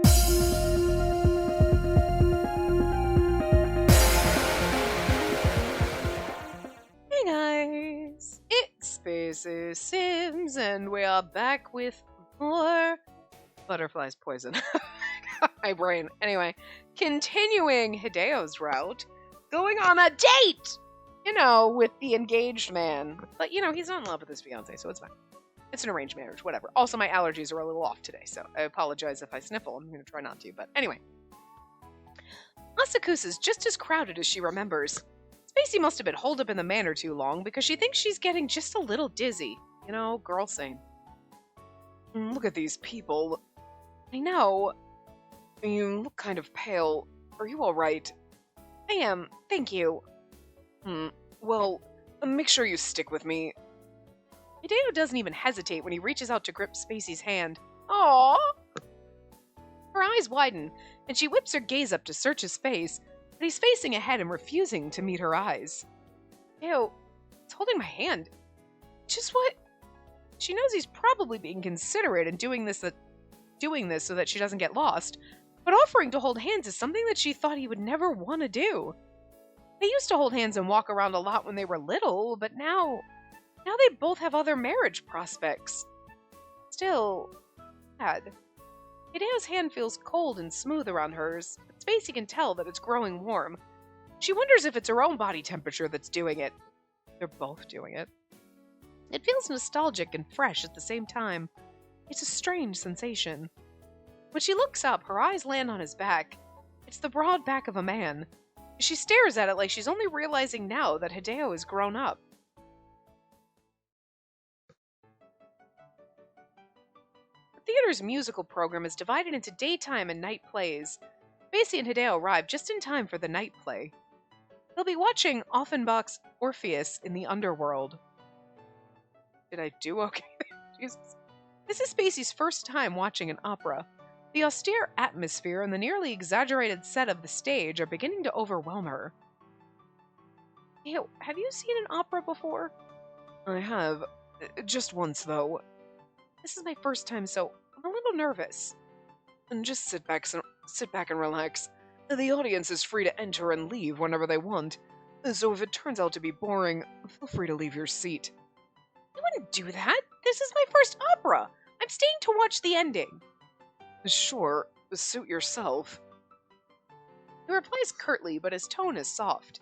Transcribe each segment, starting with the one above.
Hey guys, it's Spacey Sims, and we are back with more Butterfly's Poison. My brain. Anyway, continuing Hideo's route, going on a date! With the engaged man. But, he's not in love with his fiancée, so it's fine. It's an arranged marriage, whatever. Also, my allergies are a little off today, so I apologize if I sniffle. I'm going to try not to, but anyway. Asakusa is just as crowded as she remembers. Spacey must have been holed up in the manor too long because she thinks she's getting just a little dizzy. Girl sane. Look at these people. I know. You look kind of pale. Are you alright? I am, thank you. Well, make sure you stick with me. Hideo doesn't even hesitate when he reaches out to grip Spacey's hand. Aww! Her eyes widen, and she whips her gaze up to search his face, but he's facing ahead and refusing to meet her eyes. Hideo, it's holding my hand. Just what? She knows he's probably being considerate and doing this so that she doesn't get lost, but offering to hold hands is something that she thought he would never want to do. They used to hold hands and walk around a lot when they were little, but now they both have other marriage prospects. Still, sad. Hideo's hand feels cold and smooth around hers, but Spacey can tell that it's growing warm. She wonders if it's her own body temperature that's doing it. They're both doing it. It feels nostalgic and fresh at the same time. It's a strange sensation. When she looks up, her eyes land on his back. It's the broad back of a man. She stares at it like she's only realizing now that Hideo is grown up. The theater's musical program is divided into daytime and night plays. Spacey and Hideo arrive just in time for the night play. They'll be watching Offenbach's Orpheus in the Underworld. Did I do okay? Jesus. This is Spacey's first time watching an opera. The austere atmosphere and the nearly exaggerated set of the stage are beginning to overwhelm her. Hideo, have you seen an opera before? I have. Just once, though. This is my first time, so I'm a little nervous. And just sit back and relax. The audience is free to enter and leave whenever they want. So if it turns out to be boring, feel free to leave your seat. I wouldn't do that. This is my first opera. I'm staying to watch the ending. Sure, suit yourself. He replies curtly, but his tone is soft.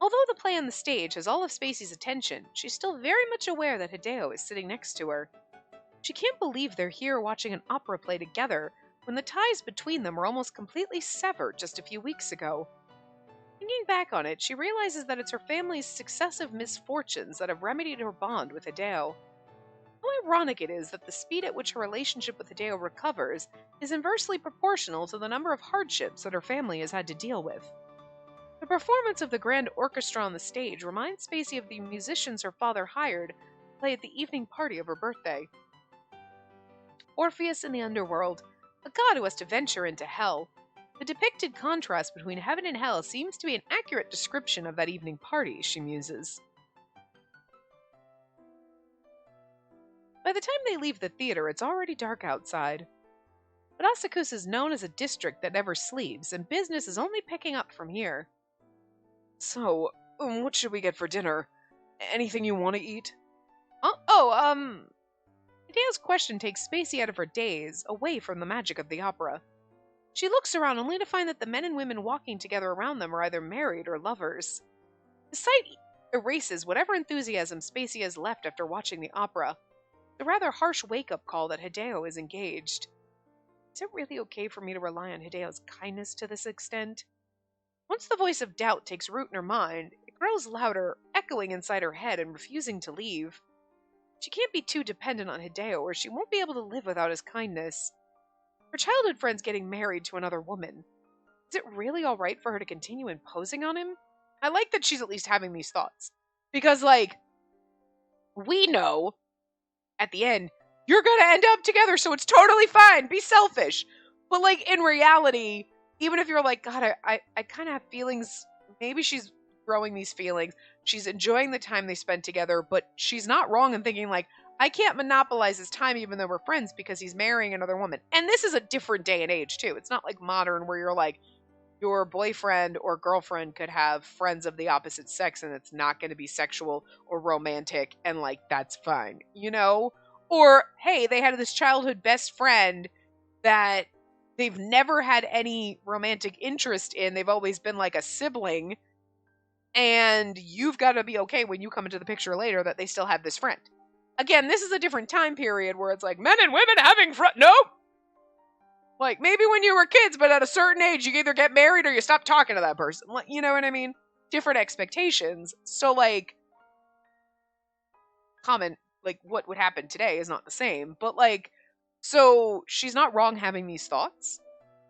Although the play on the stage has all of Spacey's attention, she's still very much aware that Hideo is sitting next to her. She can't believe they're here watching an opera play together when the ties between them were almost completely severed just a few weeks ago. Thinking back on it, she realizes that it's her family's successive misfortunes that have remedied her bond with Hideo. How ironic it is that the speed at which her relationship with Hideo recovers is inversely proportional to the number of hardships that her family has had to deal with. The performance of the grand orchestra on the stage reminds Spacey of the musicians her father hired to play at the evening party of her birthday. Orpheus in the Underworld, a god who has to venture into hell. The depicted contrast between heaven and hell seems to be an accurate description of that evening party, she muses. By the time they leave the theater, it's already dark outside. But Asakusa is known as a district that never sleeps, and business is only picking up from here. So, what should we get for dinner? Anything you want to eat? Hideo's question takes Spacey out of her daze, away from the magic of the opera. She looks around only to find that the men and women walking together around them are either married or lovers. The sight erases whatever enthusiasm Spacey has left after watching the opera. The rather harsh wake-up call that Hideo is engaged. Is it really okay for me to rely on Hideo's kindness to this extent? Once the voice of doubt takes root in her mind, it grows louder, echoing inside her head and refusing to leave. She can't be too dependent on Hideo, or she won't be able to live without his kindness. Her childhood friend's getting married to another woman. Is it really alright for her to continue imposing on him? I like that she's at least having these thoughts. Because, we know, at the end, you're gonna end up together, so it's totally fine. Be selfish. But, in reality, even if you're like, God, I kind of have feelings, maybe she's growing these feelings. She's enjoying the time they spent together, but she's not wrong in thinking, I can't monopolize his time even though we're friends because he's marrying another woman. And this is a different day and age, too. It's not like modern where you're like, your boyfriend or girlfriend could have friends of the opposite sex and it's not going to be sexual or romantic and like that's fine, you know? Or hey, they had this childhood best friend that they've never had any romantic interest in. They've always been like a sibling, and you've got to be okay when you come into the picture later that they still have this friend. Again, this is a different time period where it's like men and women having nope. Like, maybe when you were kids, but at a certain age, you either get married or you stop talking to that person. Like, you know what I mean? Different expectations. So, like, like, what would happen today is not the same. But, like, so she's not wrong having these thoughts.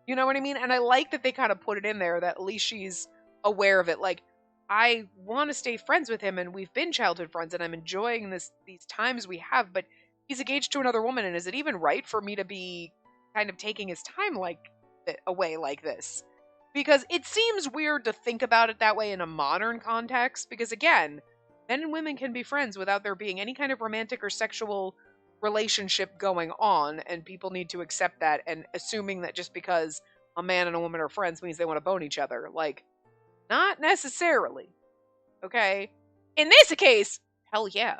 You know what I mean? And I like that they kind of put it in there that at least she's aware of it. Like, I want to stay friends with him, and we've been childhood friends, and I'm enjoying these times we have, but he's engaged to another woman, and is it even right for me to be kind of taking his time away like this? Because it seems weird to think about it that way in a modern context, because again, men and women can be friends without there being any kind of romantic or sexual relationship going on, and people need to accept that, and assuming that just because a man and a woman are friends means they want to bone each other. Like, not necessarily. Okay? In this case, hell yeah.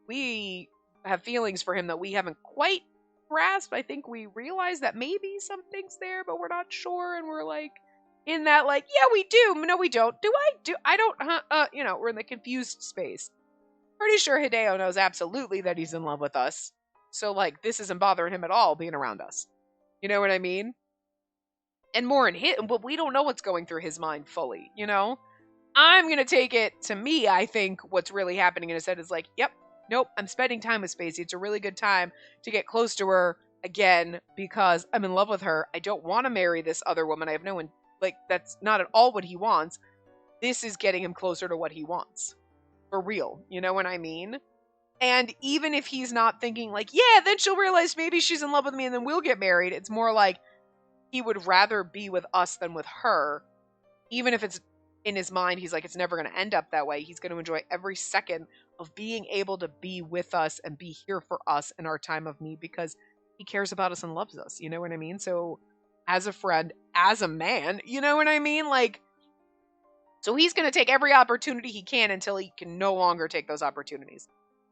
We have feelings for him that we haven't quite grasp. I think we realize that maybe something's there, but we're not sure, and we're like in that like, yeah, we do. No, we don't. I don't, we're in the confused space. Pretty sure Hideo knows absolutely that he's in love with us. So like this isn't bothering him at all being around us. You know what I mean? And more in him, but we don't know what's going through his mind fully, you know? I'm gonna take it to me, I think what's really happening in his head is like, yep, nope, I'm spending time with Spacey. It's a really good time to get close to her again because I'm in love with her. I don't want to marry this other woman. I have no one, like, that's not at all what he wants. This is getting him closer to what he wants. For real. You know what I mean? And even if he's not thinking, like, yeah, then she'll realize maybe she's in love with me and then we'll get married, it's more like he would rather be with us than with her. Even if it's in his mind, he's like, it's never going to end up that way. He's going to enjoy every second of being able to be with us and be here for us in our time of need because he cares about us and loves us. You know what I mean? So as a friend, as a man, you know what I mean? Like, so he's going to take every opportunity he can until he can no longer take those opportunities.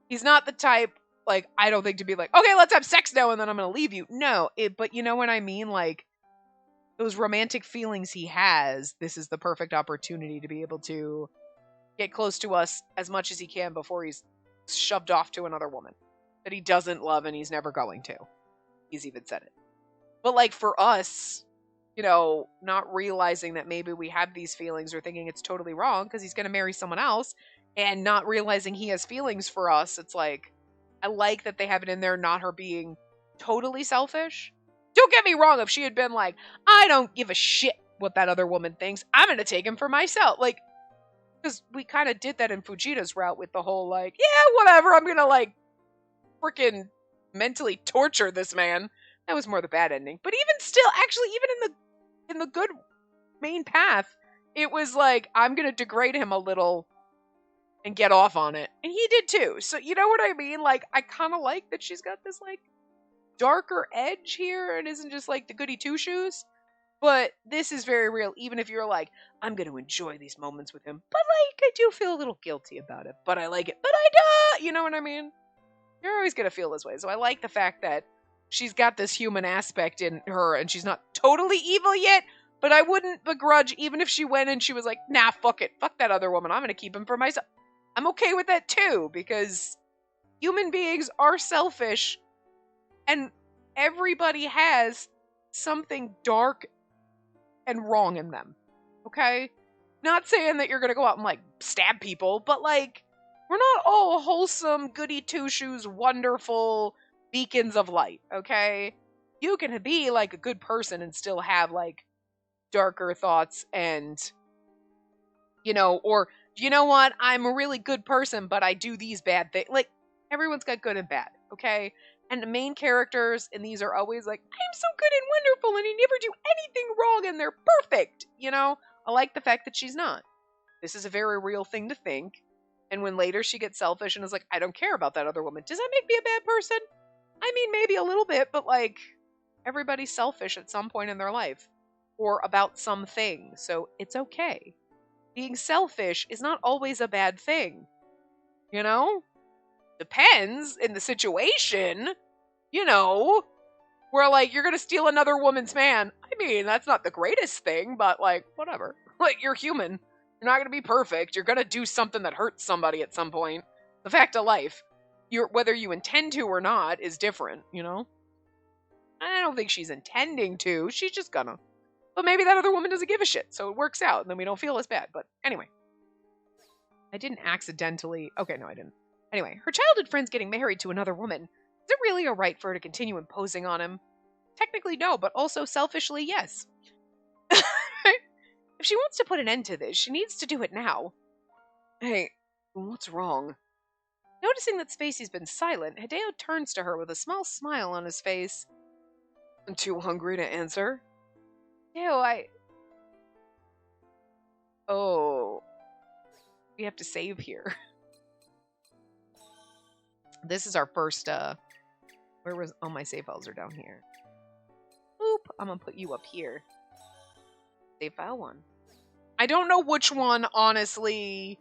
He's not the type, like, I don't think to be like, okay, let's have sex now and then I'm going to leave you. No, but you know what I mean? Like, those romantic feelings he has, this is the perfect opportunity to be able to get close to us as much as he can before he's shoved off to another woman that he doesn't love and he's never going to. He's even said it. But like for us, you know, not realizing that maybe we have these feelings or thinking it's totally wrong because he's going to marry someone else and not realizing he has feelings for us, it's like, I like that they have it in there, not her being totally selfish. Don't get me wrong, if she had been like, I don't give a shit what that other woman thinks, I'm going to take him for myself. Like, because we kind of did that in Fujita's route with the whole, like, yeah, whatever, I'm going to, like, freaking mentally torture this man. That was more the bad ending. But even still, actually, even in the good main path, it was like, I'm going to degrade him a little and get off on it. And he did too. So, you know what I mean? Like, I kind of like that she's got this, like, darker edge here and isn't just like the goody two shoes. But this is very real, even if you're like, I'm going to enjoy these moments with him. But like, I do feel a little guilty about it. But I like it. But I don't. You know what I mean? You're always going to feel this way. So I like the fact that she's got this human aspect in her and she's not totally evil yet. But I wouldn't begrudge even if she went and she was like, nah, fuck it. Fuck that other woman. I'm going to keep him for myself. I'm okay with that too. Because human beings are selfish. And everybody has something dark and wrong in them. Okay? Not saying that you're gonna go out and, like, stab people, but, like, we're not all wholesome, goody two-shoes, wonderful beacons of light, okay? You can be, like, a good person and still have, like, darker thoughts and, you know, or, you know what, I'm a really good person, but I do these bad things. Like, everyone's got good and bad, okay? And the main characters, and these are always like, I'm so good and wonderful, and I never do anything wrong, and they're perfect, you know? I like the fact that she's not. This is a very real thing to think, And when later she gets selfish and is like, I don't care about that other woman, does that make me a bad person? I mean, maybe a little bit, but like, everybody's selfish at some point in their life or about something, so it's okay. Being selfish is not always a bad thing, you know? Depends in the situation, you know, where like you're gonna steal another woman's man. I mean, that's not the greatest thing, but like, whatever. Like, you're human. You're not gonna be perfect. You're gonna do something that hurts somebody at some point. The fact of life. Whether you intend to or not is different, you know? I don't think she's intending to. She's just gonna. But maybe that other woman doesn't give a shit, so it works out, and then we don't feel as bad. But anyway. I didn't accidentally... Okay, no, I didn't. Anyway, her childhood friend's getting married to another woman. Is it really a right for her to continue imposing on him? Technically, no, but also selfishly, yes. If she wants to put an end to this, she needs to do it now. Hey, what's wrong? Noticing that Spacey's been silent, Hideo turns to her with a small smile on his face. I'm too hungry to answer. Hideo, Oh. We have to save here. This is our first, Where was... Oh, my save files are down here. Boop. I'm gonna put you up here. Save file 1. I don't know which one, honestly,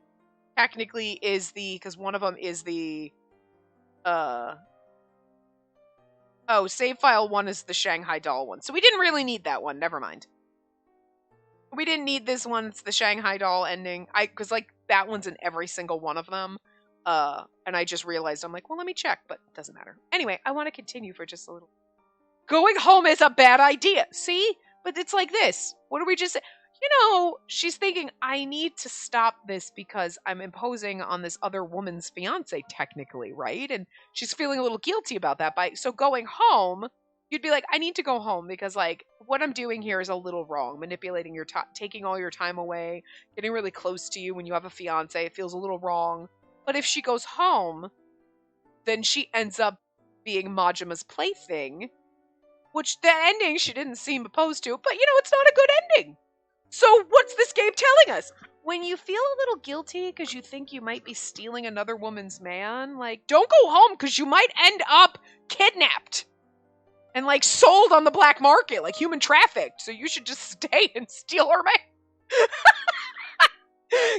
technically is the... Because one of them is the... Oh, save file 1 is the Shanghai doll one. So we didn't really need that one. Never mind. We didn't need this one. It's the Shanghai doll ending. Because, like, that one's in every single one of them. And I just realized, I'm like, well, let me check, but it doesn't matter. Anyway, I want to continue for just a little. Going home is a bad idea. See? But it's like this. What do we just say? You know, she's thinking, I need to stop this because I'm imposing on this other woman's fiance, technically, right? And she's feeling a little guilty about that. So going home, you'd be like, I need to go home because, like, what I'm doing here is a little wrong. Manipulating your time, taking all your time away, getting really close to you when you have a fiance. It feels a little wrong. But if she goes home, then she ends up being Majima's plaything, which the ending she didn't seem opposed to, but, you know, it's not a good ending. So what's this game telling us? When you feel a little guilty because you think you might be stealing another woman's man, like, don't go home because you might end up kidnapped and, like, sold on the black market, like human trafficked. So you should just stay and steal her man.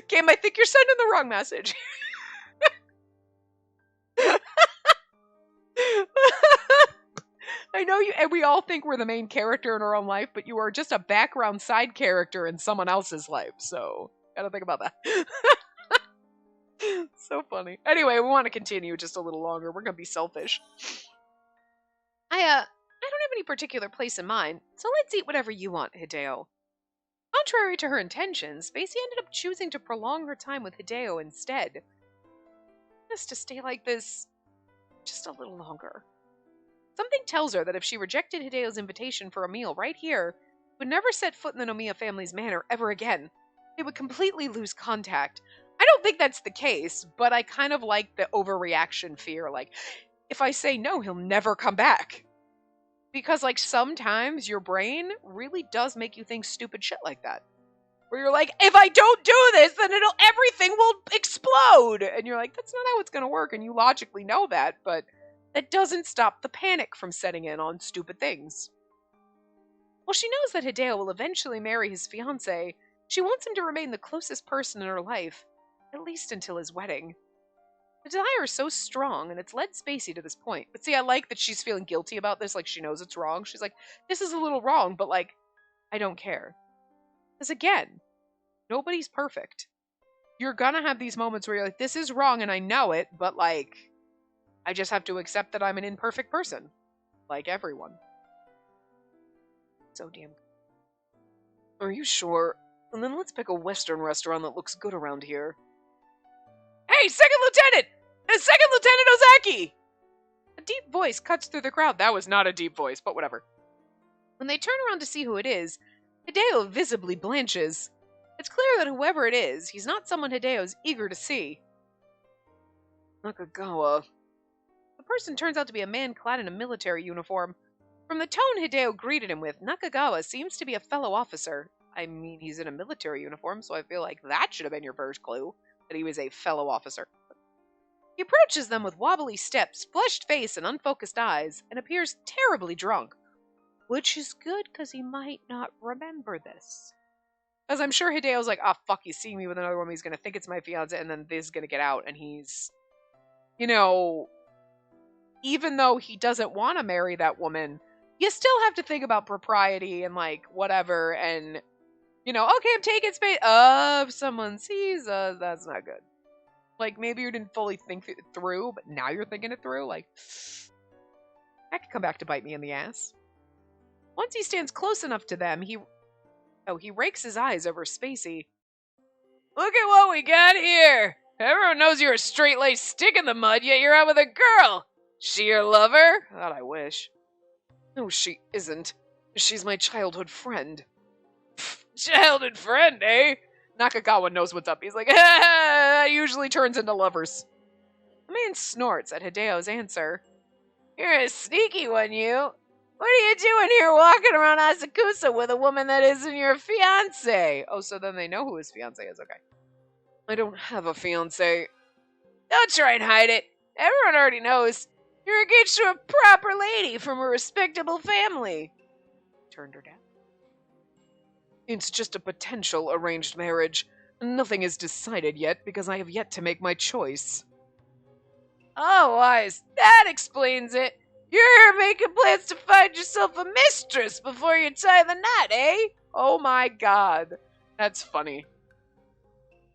Game, I think you're sending the wrong message. I know you, and we all think we're the main character in our own life, but you are just a background side character in someone else's life. So, gotta think about that. So funny. Anyway, we want to continue just a little longer. We're gonna be selfish. I don't have any particular place in mind, so let's eat whatever you want, Hideo. Contrary to her intentions, Spacey ended up choosing to prolong her time with Hideo instead. Just to stay like this just a little longer. Something tells her that if she rejected Hideo's invitation for a meal right here, would never set foot in the Nomiya family's manor ever again. They would completely lose contact. I don't think that's the case, but I kind of like the overreaction fear. Like, if I say no, he'll never come back. Because, like, sometimes your brain really does make you think stupid shit like that. Where you're like, if I don't do this, then everything will explode. And you're like, that's not how it's going to work. And you logically know that, but that doesn't stop the panic from setting in on stupid things. While she knows that Hideo will eventually marry his fiancé, she wants him to remain the closest person in her life, at least until his wedding. The desire is so strong, and it's led Spacey to this point. But see, I like that she's feeling guilty about this, like she knows it's wrong. She's like, this is a little wrong, but like, I don't care. Because again, nobody's perfect. You're gonna have these moments where you're like, this is wrong and I know it, but like, I just have to accept that I'm an imperfect person. Like everyone. So damn. Are you sure? And then let's pick a Western restaurant that looks good around here. Hey, Second Lieutenant! It's Second Lieutenant Ozaki! A deep voice cuts through the crowd. That was not a deep voice, but whatever. When they turn around to see who it is, Hideo visibly blanches. It's clear that whoever it is, he's not someone Hideo's eager to see. Nakagawa. The person turns out to be a man clad in a military uniform. From the tone Hideo greeted him with, Nakagawa seems to be a fellow officer. I mean, he's in a military uniform, so I feel like that should have been your first clue. that he was a fellow officer. He approaches them with wobbly steps, flushed face, and unfocused eyes, and appears terribly drunk. Which is good, because he might not remember this. As I'm sure Hideo's like, oh, fuck, he's seeing me with another woman, he's going to think it's my fiance, and then this is going to get out, and he's, even though he doesn't want to marry that woman, you still have to think about propriety and, like, whatever, and, okay, I'm taking space. If someone sees us, that's not good. Like, maybe you didn't fully think it through, but now you're thinking it through. Like, that could come back to bite me in the ass. Once he stands close enough to them, he rakes his eyes over Spacey. Look at what we got here! Everyone knows you're a straight-laced stick in the mud, yet you're out with a girl! She your lover? God, I wish. No, she isn't. She's my childhood friend. Childhood friend, eh? Nakagawa knows what's up. He's like, that usually turns into lovers. The man snorts at Hideo's answer. You're a sneaky one, you. What are you doing here walking around Asakusa with a woman that isn't your fiancé? Oh, so then they know who his fiancé is. Okay. I don't have a fiancé. Don't try and hide it. Everyone already knows. You're engaged to a proper lady from a respectable family. Turned her down. It's just a potential arranged marriage. Nothing is decided yet because I have yet to make my choice. Oh, wise. That explains it. You're making plans to find yourself a mistress before you tie the knot, eh? Oh my god. That's funny.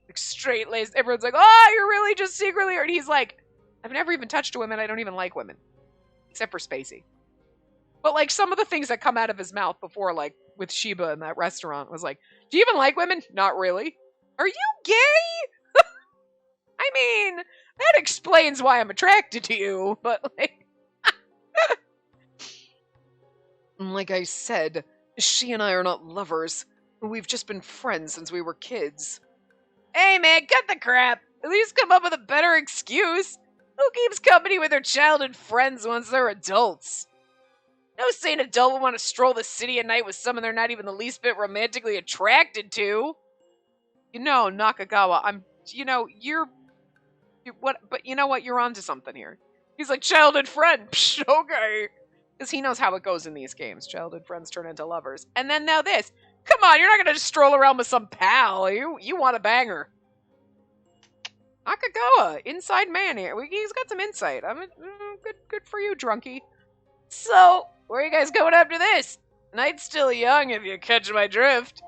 Like, straight-laced. Everyone's like, oh, you're really just secretly... And he's like, I've never even touched a woman. I don't even like women. Except for Spacey. But, like, some of the things that come out of his mouth before, like, with Shiba in that restaurant was like, do you even like women? Not really. Are you gay? I mean, that explains why I'm attracted to you, but, like... Like I said, she and I are not lovers. We've just been friends since we were kids. Hey man, cut the crap! At least come up with a better excuse! Who keeps company with their childhood friends once they're adults? No sane adult would want to stroll the city at night with someone they're not even the least bit romantically attracted to. Nakagawa, but you know what? You're onto something here. He's like, childhood friend, psh, okay. Because he knows how it goes in these games. Childhood friends turn into lovers. And then now this. Come on, you're not going to just stroll around with some pal. You want a banger. Nakagawa, inside man here. He's got some insight. Good for you, drunkie. So, where are you guys going after this? Night's still young, if you catch my drift.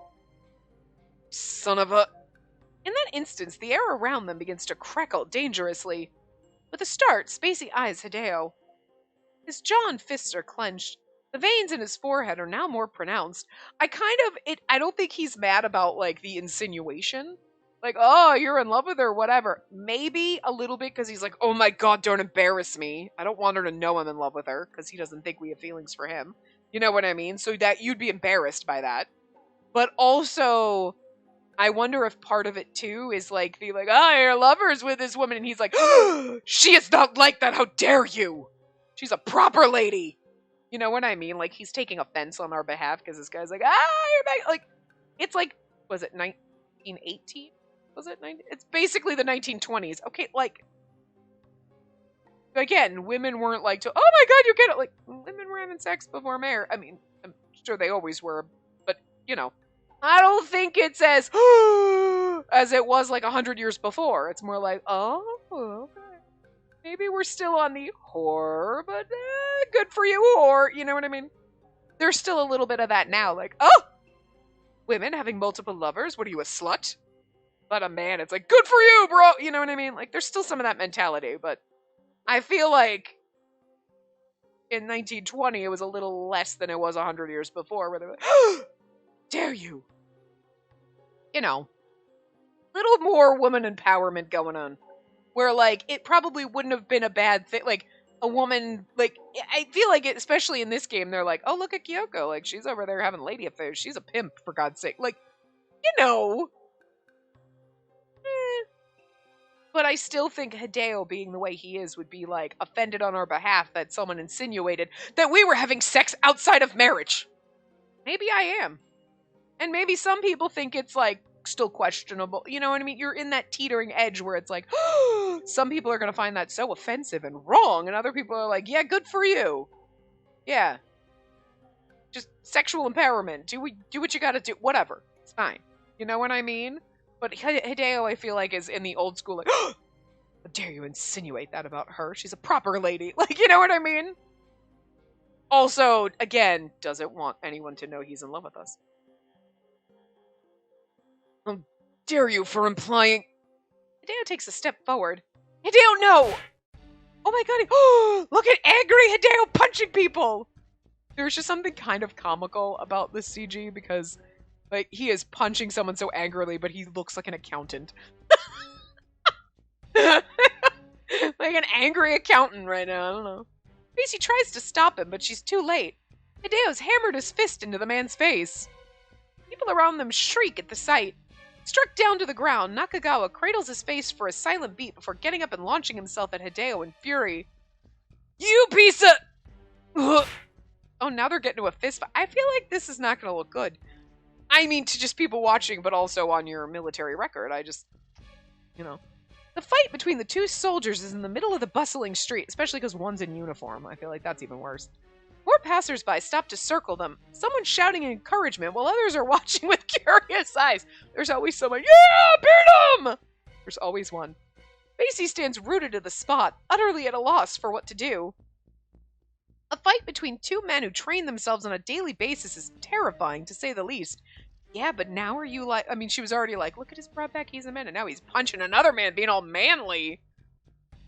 Son of a... In that instance, the air around them begins to crackle dangerously. With a start, Spacey eyes Hideo. His jaw and fists are clenched. The veins in his forehead are now more pronounced. I don't think he's mad about, like, the insinuation. Like, oh, you're in love with her, whatever. Maybe a little bit because he's like, oh my god, don't embarrass me. I don't want her to know I'm in love with her because he doesn't think we have feelings for him. You know what I mean? So that you'd be embarrassed by that. But also, I wonder if part of it too is like, oh, you're lovers with this woman. And he's like, oh, she is not like that. How dare you? She's a proper lady. You know what I mean? Like, he's taking offense on our behalf because this guy's like, you're back. Like, it's like, was it 1918? Was it 90? It's basically the 1920s. Okay, like, again, women weren't like, oh my god, you get it. Like, women were having sex before marriage. I mean, I'm sure they always were, but, I don't think it's as it was like 100 years before. It's more like, oh, okay. Maybe we're still on the whore, but good for you, whore. You know what I mean? There's still a little bit of that now. Like, oh, women having multiple lovers. What are you, a slut? But a man, it's like, good for you, bro. You know what I mean? Like, there's still some of that mentality, but I feel like in 1920, it was a little less than it was 100 years before, where they were like, oh, dare you? Little more woman empowerment going on. Where, like, it probably wouldn't have been a bad thing. Like, a woman, like, I feel like, especially in this game, they're like, oh, look at Kyoko. Like, she's over there having lady affairs. She's a pimp, for God's sake. Like, But I still think Hideo, being the way he is, would be, like, offended on our behalf that someone insinuated that we were having sex outside of marriage. Maybe I am. And maybe some people think it's, like, still questionable. You know what I mean? You're in that teetering edge where it's like, some people are going to find that so offensive and wrong, and other people are like, yeah, good for you. Yeah. Just sexual empowerment. Do what you got to do. Whatever. It's fine. You know what I mean? But Hideo, I feel like, is in the old school, like, how dare you insinuate that about her? She's a proper lady. Like, you know what I mean? Also, again, doesn't want anyone to know he's in love with us. How dare you for implying... Hideo takes a step forward. Hideo, no! Oh my god, look at angry Hideo punching people! There's just something kind of comical about this CG because, like, he is punching someone so angrily, but he looks like an accountant. Like an angry accountant right now, I don't know. Macy tries to stop him, but she's too late. Hideo's hammered his fist into the man's face. People around them shriek at the sight. Struck down to the ground, Nakagawa cradles his face for a silent beat before getting up and launching himself at Hideo in fury. You piece of... Oh, now they're getting to a fist fight. I feel like this is not going to look good. I mean, to just people watching, but also on your military record. I just, you know. The fight between the two soldiers is in the middle of the bustling street, especially because one's in uniform. I feel like that's even worse. More passersby stop to circle them, someone shouting encouragement while others are watching with curious eyes. There's always someone, yeah, beat him! There's always one. Macy stands rooted to the spot, utterly at a loss for what to do. A fight between two men who train themselves on a daily basis is terrifying, to say the least. Yeah, but now are you like... I mean, she was already like, look at his broad back, he's a man, and now he's punching another man, being all manly.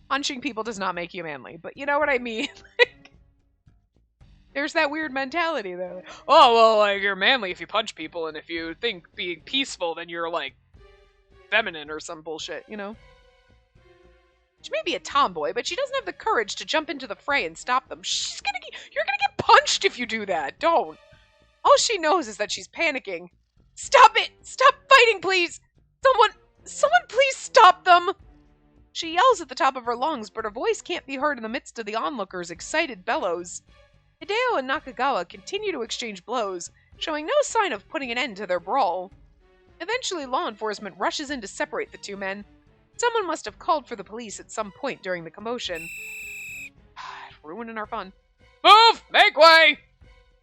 Punching people does not make you manly, but you know what I mean? There's that weird mentality there. Like, oh, well, like, you're manly if you punch people, and if you think being peaceful, then you're, like, feminine or some bullshit, you know? She may be a tomboy, but she doesn't have the courage to jump into the fray and stop them. You're gonna get punched if you do that. Don't. All she knows is that she's panicking. Stop it! Stop fighting, please! Someone please stop them! She yells at the top of her lungs, but her voice can't be heard in the midst of the onlookers' excited bellows. Hideo and Nakagawa continue to exchange blows, showing no sign of putting an end to their brawl. Eventually, law enforcement rushes in to separate the two men. Someone must have called for the police at some point during the commotion. Ruining our fun. Move! Make way!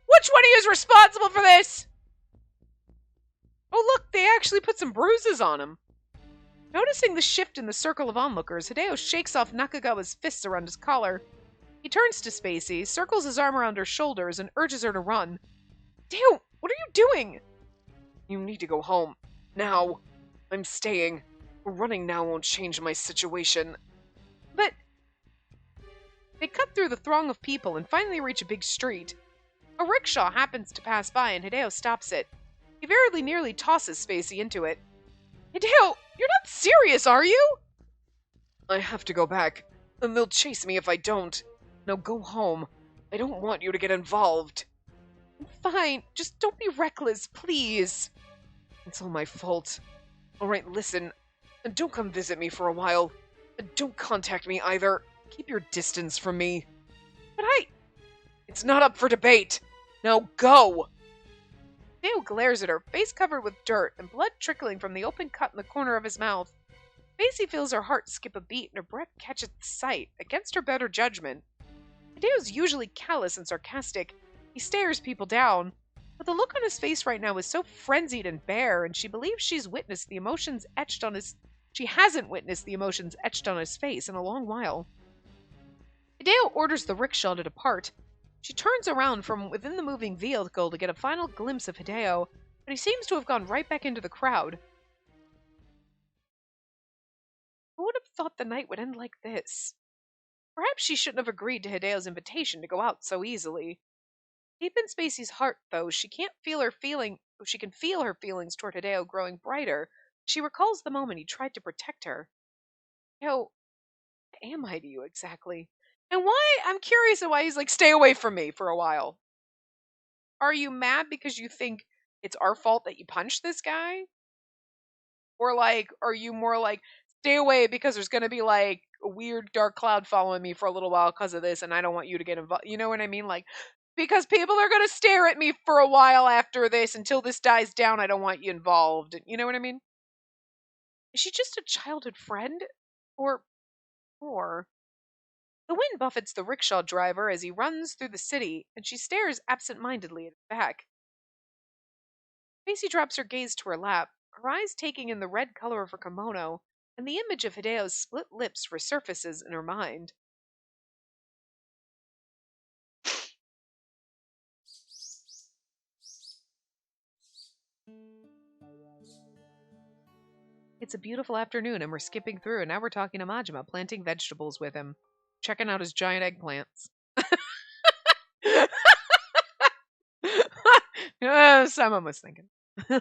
Which one of you is responsible for this? Oh look, they actually put some bruises on him. Noticing the shift in the circle of onlookers, Hideo shakes off Nakagawa's fists around his collar. He turns to Spacey, circles his arm around her shoulders, and urges her to run. Hideo, what are you doing? You need to go home. Now. I'm staying. Running now won't change my situation. But... They cut through the throng of people and finally reach a big street. A rickshaw happens to pass by and Hideo stops it. He very nearly tosses Spacey into it. Hideo, you're not serious, are you? I have to go back, and they'll chase me if I don't. Now go home. I don't want you to get involved. Fine, just don't be reckless, please. It's all my fault. Alright, listen. Don't come visit me for a while. Don't contact me either. Keep your distance from me. But It's not up for debate. Now go! Theo glares at her, face covered with dirt and blood trickling from the open cut in the corner of his mouth. Macy feels her heart skip a beat and her breath catch at sight, against her better judgment. Hideo's usually callous and sarcastic. He stares people down. But the look on his face right now is so frenzied and bare, and she believes she hasn't witnessed the emotions etched on his face in a long while. Hideo orders the rickshaw to depart. She turns around from within the moving vehicle to get a final glimpse of Hideo, but he seems to have gone right back into the crowd. Who would have thought the night would end like this? Perhaps she shouldn't have agreed to Hideo's invitation to go out so easily. Deep in Spacey's heart, though, she can feel her feelings toward Hideo growing brighter. She recalls the moment he tried to protect her. What am I to you exactly? And why? I'm curious why he's like, stay away from me for a while. Are you mad because you think it's our fault that you punched this guy? Or like, are you more like, stay away because there's going to be like a weird dark cloud following me for a little while because of this and I don't want you to get involved. You know what I mean? Like, because people are going to stare at me for a while after this until this dies down. I don't want you involved. You know what I mean? Is she just a childhood friend? Or... The wind buffets the rickshaw driver as he runs through the city, and she stares absent-mindedly at his back. Macy drops her gaze to her lap, her eyes taking in the red color of her kimono, and the image of Hideo's split lips resurfaces in her mind. It's a beautiful afternoon, and we're skipping through, and now we're talking to Majima, planting vegetables with him, checking out his giant eggplants. Someone was thinking. A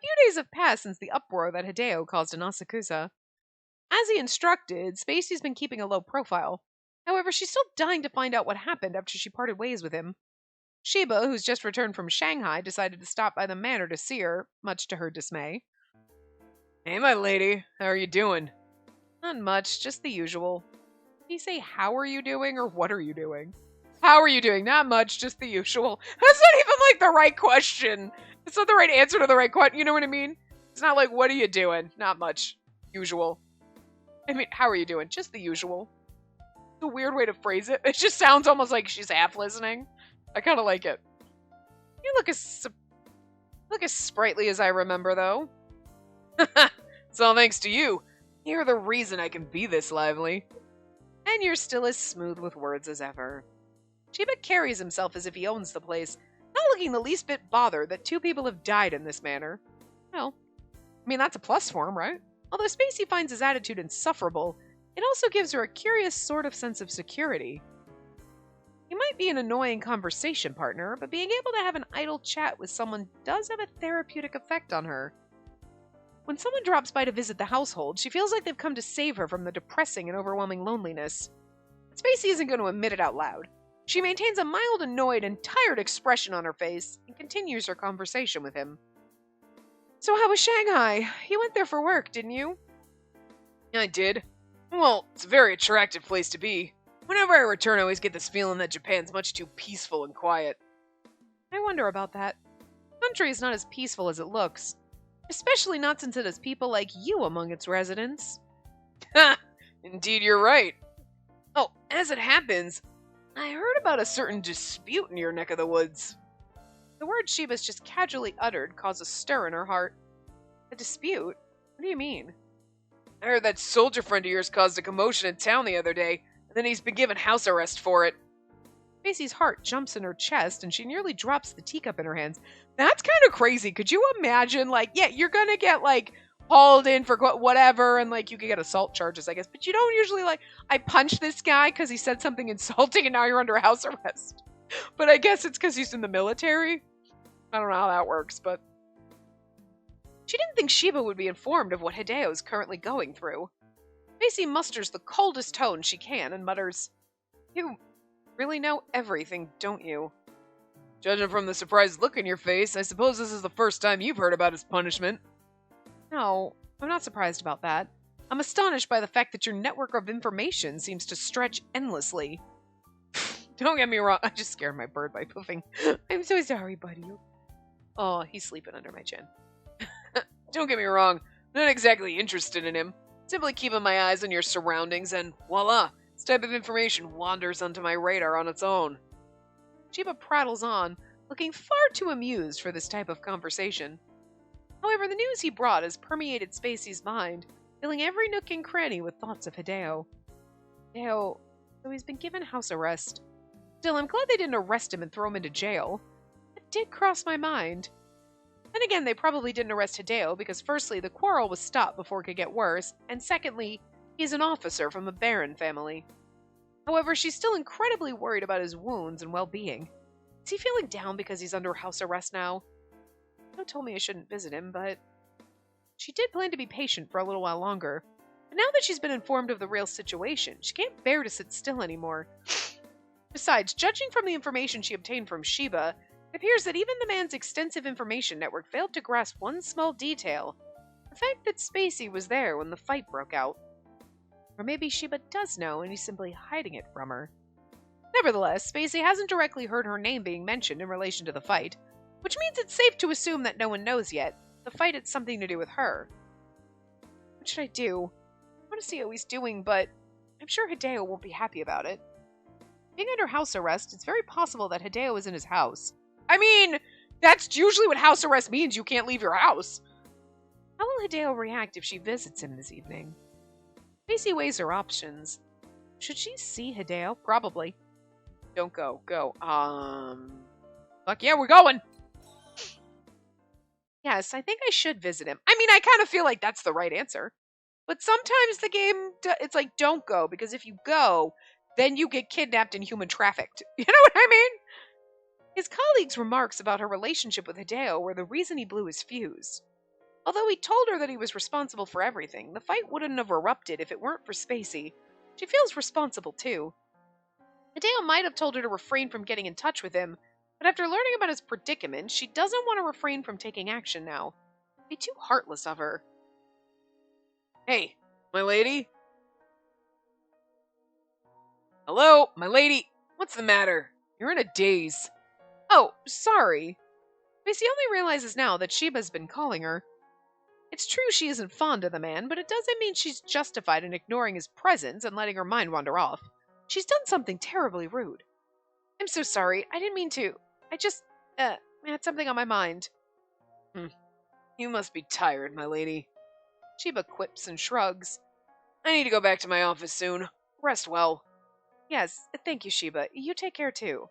few days have passed since the uproar that Hideo caused in Asakusa. As he instructed, Spacey's been keeping a low profile. However, she's still dying to find out what happened after she parted ways with him. Shiba, who's just returned from Shanghai, decided to stop by the manor to see her, much to her dismay. Hey, my lady, how are you doing? Not much, just the usual. Did he say, how are you doing, or what are you doing? How are you doing? Not much, just the usual. That's not even, like, the right question. It's not the right answer to the right question, you know what I mean? It's not like, what are you doing? Not much. Usual. I mean, how are you doing? Just the usual. It's a weird way to phrase it. It just sounds almost like she's half listening. I kind of like it. You look as sprightly as I remember, though. It's all thanks to you. You're the reason I can be this lively. And you're still as smooth with words as ever. Shiba carries himself as if he owns the place, not looking the least bit bothered that 2 people have died in this manner. Well, I mean, that's a plus for him, right? Although Spacey finds his attitude insufferable, it also gives her a curious sort of sense of security. He might be an annoying conversation partner, but being able to have an idle chat with someone does have a therapeutic effect on her. When someone drops by to visit the household, she feels like they've come to save her from the depressing and overwhelming loneliness. Spacey isn't going to admit it out loud. She maintains a mild, annoyed, and tired expression on her face and continues her conversation with him. So how was Shanghai? You went there for work, didn't you? I did. Well, it's a very attractive place to be. Whenever I return, I always get this feeling that Japan's much too peaceful and quiet. I wonder about that. The country is not as peaceful as it looks. Especially not since it has people like you among its residents. Ha! Indeed, you're right. Oh, as it happens, I heard about a certain dispute in your neck of the woods. The word Shiba's just casually uttered caused a stir in her heart. A dispute? What do you mean? I heard that soldier friend of yours caused a commotion in town the other day, and then he's been given house arrest for it. Macy's heart jumps in her chest, and she nearly drops the teacup in her hands. That's kind of crazy. Could you imagine, like, yeah, you're gonna get, like, hauled in for whatever, and, like, you could get assault charges, I guess, but you don't usually, like, I punched this guy because he said something insulting, and now you're under house arrest. But I guess it's because he's in the military. I don't know how that works, but... She didn't think Shiba would be informed of what Hideo is currently going through. Macy musters the coldest tone she can and mutters, You really know everything, don't you? Judging from the surprised look in your face, I suppose this is the first time you've heard about his punishment. No, I'm not surprised about that. I'm astonished by the fact that your network of information seems to stretch endlessly. Don't get me wrong, I just scared my bird by poofing. I'm so sorry, buddy. Oh, he's sleeping under my chin. Don't get me wrong, I'm not exactly interested in him. Simply keeping my eyes on your surroundings and voila, this type of information wanders onto my radar on its own. Shiba prattles on, looking far too amused for this type of conversation. However, the news he brought has permeated Spacey's mind, filling every nook and cranny with thoughts of Hideo. Hideo, though he's been given house arrest. Still, I'm glad they didn't arrest him and throw him into jail. That did cross my mind. Then again, they probably didn't arrest Hideo because firstly, the quarrel was stopped before it could get worse, and secondly, he's an officer from a baron family. However, she's still incredibly worried about his wounds and well-being. Is he feeling down because he's under house arrest now? Hideo told me I shouldn't visit him, but... She did plan to be patient for a little while longer. But now that she's been informed of the real situation, she can't bear to sit still anymore. Besides, judging from the information she obtained from Shiba, it appears that even the man's extensive information network failed to grasp one small detail. The fact that Spacey was there when the fight broke out. Or maybe Shiba does know and he's simply hiding it from her. Nevertheless, Spacey hasn't directly heard her name being mentioned in relation to the fight, which means it's safe to assume that no one knows yet. The fight had something to do with her. should I do? I want to see how he's doing, but I'm sure Hideo won't be happy about it. Being under house arrest, it's very possible that Hideo is in his house. I mean, that's usually what house arrest means. You can't leave your house. How will Hideo react if she visits him this evening? Macy weighs her options. Should she see Hideo? Probably. Don't go. Go. Fuck yeah, we're going! Yes, I think I should visit him. I mean, I kind of feel like that's the right answer. But sometimes the game, it's like, don't go, because if you go, then you get kidnapped and human trafficked. You know what I mean? His colleague's remarks about her relationship with Hideo were the reason he blew his fuse. Although he told her that he was responsible for everything, the fight wouldn't have erupted if it weren't for Spacey. She feels responsible too. Hideo might have told her to refrain from getting in touch with him, but after learning about his predicament, she doesn't want to refrain from taking action now. It'd be too heartless of her. Hey, my lady? Hello, my lady? What's the matter? You're in a daze. Oh, sorry. Macy only realizes now that Sheba's been calling her. It's true she isn't fond of the man, but it doesn't mean she's justified in ignoring his presence and letting her mind wander off. She's done something terribly rude. I'm so sorry. I didn't mean to. I just, had something on my mind. You must be tired, my lady. Sheba quips and shrugs. I need to go back to my office soon. Rest well. Yes, thank you, Sheba. You take care, too.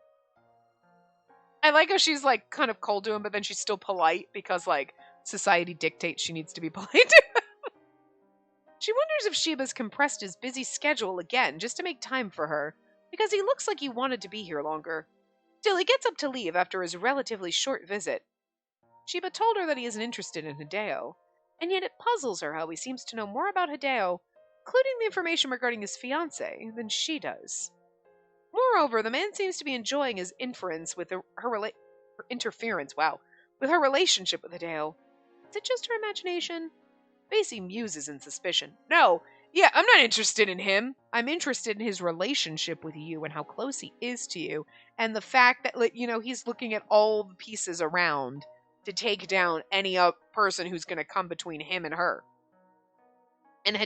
I like how she's, like, kind of cold to him, but then she's still polite because, like, society dictates she needs to be polite to him. She wonders if Sheba's compressed his busy schedule again just to make time for her, because he looks like he wanted to be here longer. Still, he gets up to leave after his relatively short visit. Sheba told her that he isn't interested in Hideo, and yet it puzzles her how he seems to know more about Hideo, including the information regarding his fiancée, than she does. Moreover, the man seems to be enjoying his interference with her relationship with Hideo. Is it just her imagination? Spacey muses in suspicion. No, yeah, I'm not interested in him. I'm interested in his relationship with you and how close he is to you, and the fact that, he's looking at all the pieces around to take down any person who's going to come between him and her. And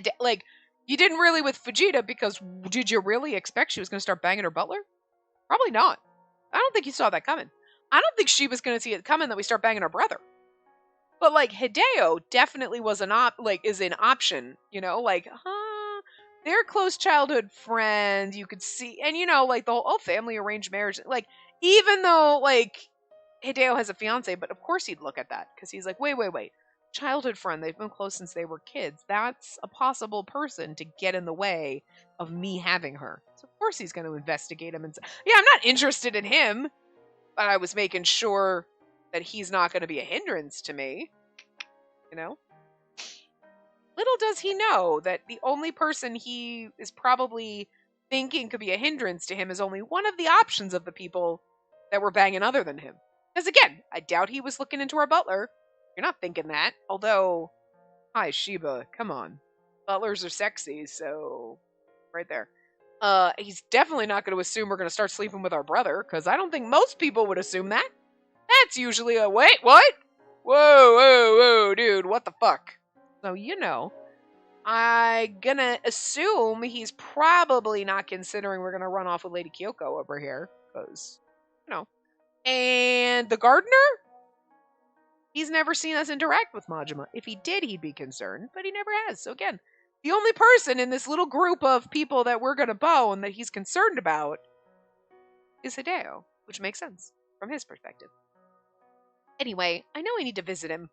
you didn't really with Fujita, because did you really expect she was going to start banging her butler? Probably not. I don't think you saw that coming. I don't think she was going to see it coming that we start banging her brother. But, Hideo definitely was is an option, they're close childhood friends, you could see, and, the whole family arranged marriage, even though, Hideo has a fiance, but of course he'd look at that, because he's like, wait, childhood friend, they've been close since they were kids, that's a possible person to get in the way of me having her, so of course he's going to investigate him and say, yeah, I'm not interested in him, but I was making sure that he's not going to be a hindrance to me, Little does he know that the only person he is probably thinking could be a hindrance to him is only one of the options of the people that were banging other than him. Because again, I doubt he was looking into our butler. You're not thinking that. Although, hi, Sheba, come on. Butlers are sexy, so right there. He's definitely not going to assume we're going to start sleeping with our brother, because I don't think most people would assume that. That's usually a, wait, what? Whoa, dude, what the fuck? So, I'm gonna assume he's probably not considering we're gonna run off with Lady Kyoko over here, because, And the gardener? He's never seen us interact with Majima. If he did, he'd be concerned, but he never has. So again, the only person in this little group of people that we're gonna bone that he's concerned about is Hideo, which makes sense from his perspective. Anyway, I know I need to visit him.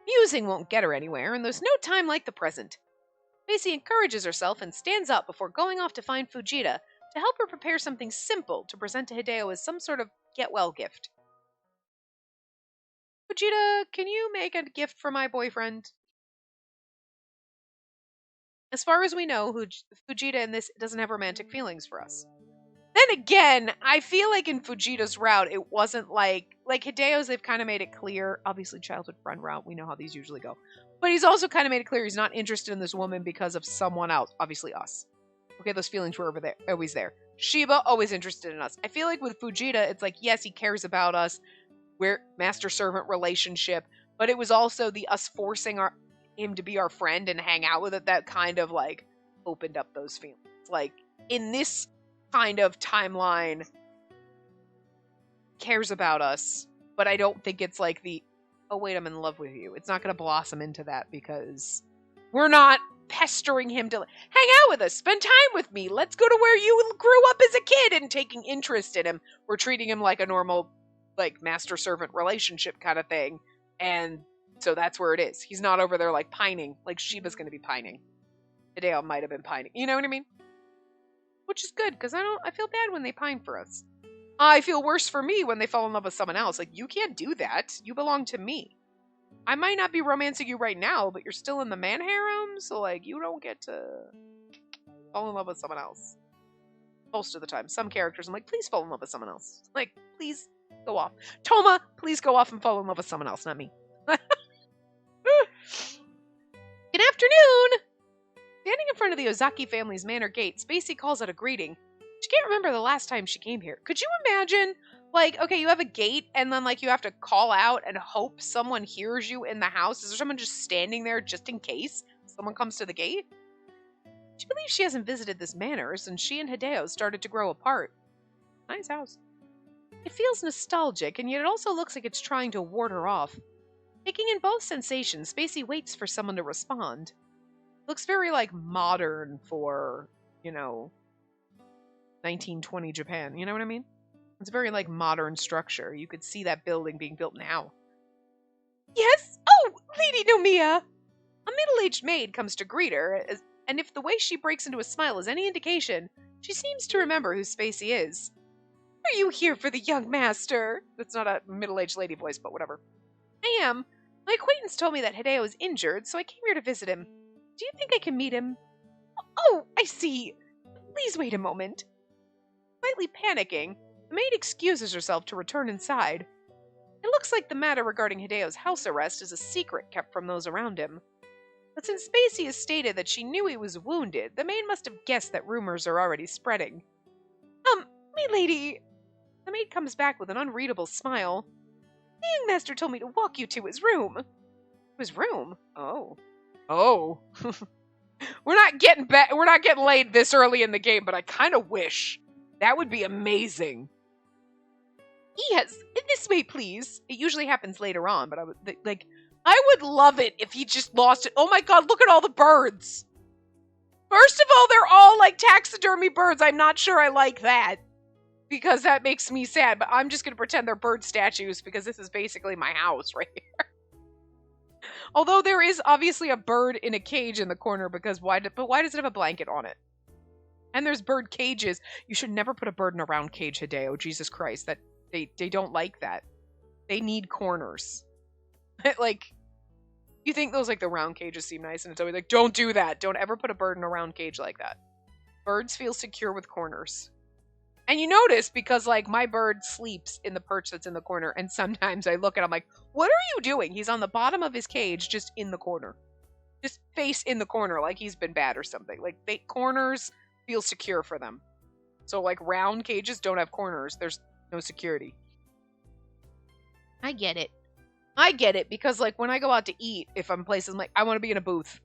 Musing won't get her anywhere, and there's no time like the present. Macy encourages herself and stands up before going off to find Fujita to help her prepare something simple to present to Hideo as some sort of get-well gift. Fujita, can you make a gift for my boyfriend? As far as we know, Fujita in this doesn't have romantic feelings for us. Then again, I feel like in Fujita's route, it wasn't like Hideo's, they've kind of made it clear, obviously childhood friend route, we know how these usually go. But he's also kind of made it clear he's not interested in this woman because of someone else, obviously us. Okay, those feelings were always there. Sheba, always interested in us. I feel like with Fujita, it's like, yes, he cares about us, we're master-servant relationship, but it was also the us forcing him to be our friend and hang out with it, that kind of like opened up those feelings. Like in this kind of timeline, cares about us, but I don't think it's like the, oh wait, I'm in love with you. It's not going to blossom into that because we're not pestering him to hang out with us, spend time with me. Let's go to where you grew up as a kid, and taking interest in him. We're treating him like a normal, like master servant relationship kind of thing. And so that's where it is. He's not over there like pining, like Sheba's going to be pining. Hideo might have been pining. You know what I mean? Which is good, because I feel bad when they pine for us. I feel worse for me when they fall in love with someone else. Like, you can't do that. You belong to me. I might not be romancing you right now, but you're still in the man harem, so, like, you don't get to fall in love with someone else. Most of the time. Some characters, I'm like, please fall in love with someone else. Like, please go off. Toma, please go off and fall in love with someone else, not me. Good afternoon! Standing in front of the Ozaki family's manor gate, Spacey calls out a greeting. She can't remember the last time she came here. Could you imagine, like, okay, you have a gate, and then, like, you have to call out and hope someone hears you in the house? Is there someone just standing there just in case someone comes to the gate? She believes she hasn't visited this manor since she and Hideo started to grow apart. Nice house. It feels nostalgic, and yet it also looks like it's trying to ward her off. Taking in both sensations, Spacey waits for someone to respond. Looks very, like, modern for, 1920 Japan. You know what I mean? It's a very, like, modern structure. You could see that building being built now. Yes? Oh, Lady Nomiya! A middle-aged maid comes to greet her, and if the way she breaks into a smile is any indication, she seems to remember who Spacey is. Are you here for the young master? That's not a middle-aged lady voice, but whatever. I am. My acquaintance told me that Hideo is injured, so I came here to visit him. Do you think I can meet him? Oh, I see. Please wait a moment. Slightly panicking, the maid excuses herself to return inside. It looks like the matter regarding Hideo's house arrest is a secret kept from those around him. But since Spacey has stated that she knew he was wounded, the maid must have guessed that rumors are already spreading. My lady... The maid comes back with an unreadable smile. The young master told me to walk you to his room. His room? Oh. Oh. We're not getting laid this early in the game, but I kind of wish. That would be amazing. Yes, this way, please. It usually happens later on, but I would love it if he just lost it. Oh my god, look at all the birds. First of all, they're all like taxidermy birds. I'm not sure I like that, because that makes me sad, but I'm just going to pretend they're bird statues because this is basically my house right here. Although there is obviously a bird in a cage in the corner, because why does it have a blanket on it? And there's bird cages. You should never put a bird in a round cage, Hideo. Jesus Christ. That they don't like that. They need corners. Like, you think those, like, the round cages seem nice, and it's always like, don't do that. Don't ever put a bird in a round cage like that. Birds feel secure with corners. And you notice, because, like, my bird sleeps in the perch that's in the corner, and sometimes I look and I'm like, what are you doing? He's on the bottom of his cage, just in the corner. Just face in the corner, like he's been bad or something. Like, corners feel secure for them. So, like, round cages don't have corners. There's no security. I get it, because, like, when I go out to eat, if I'm places, I'm like, I want to be in a booth.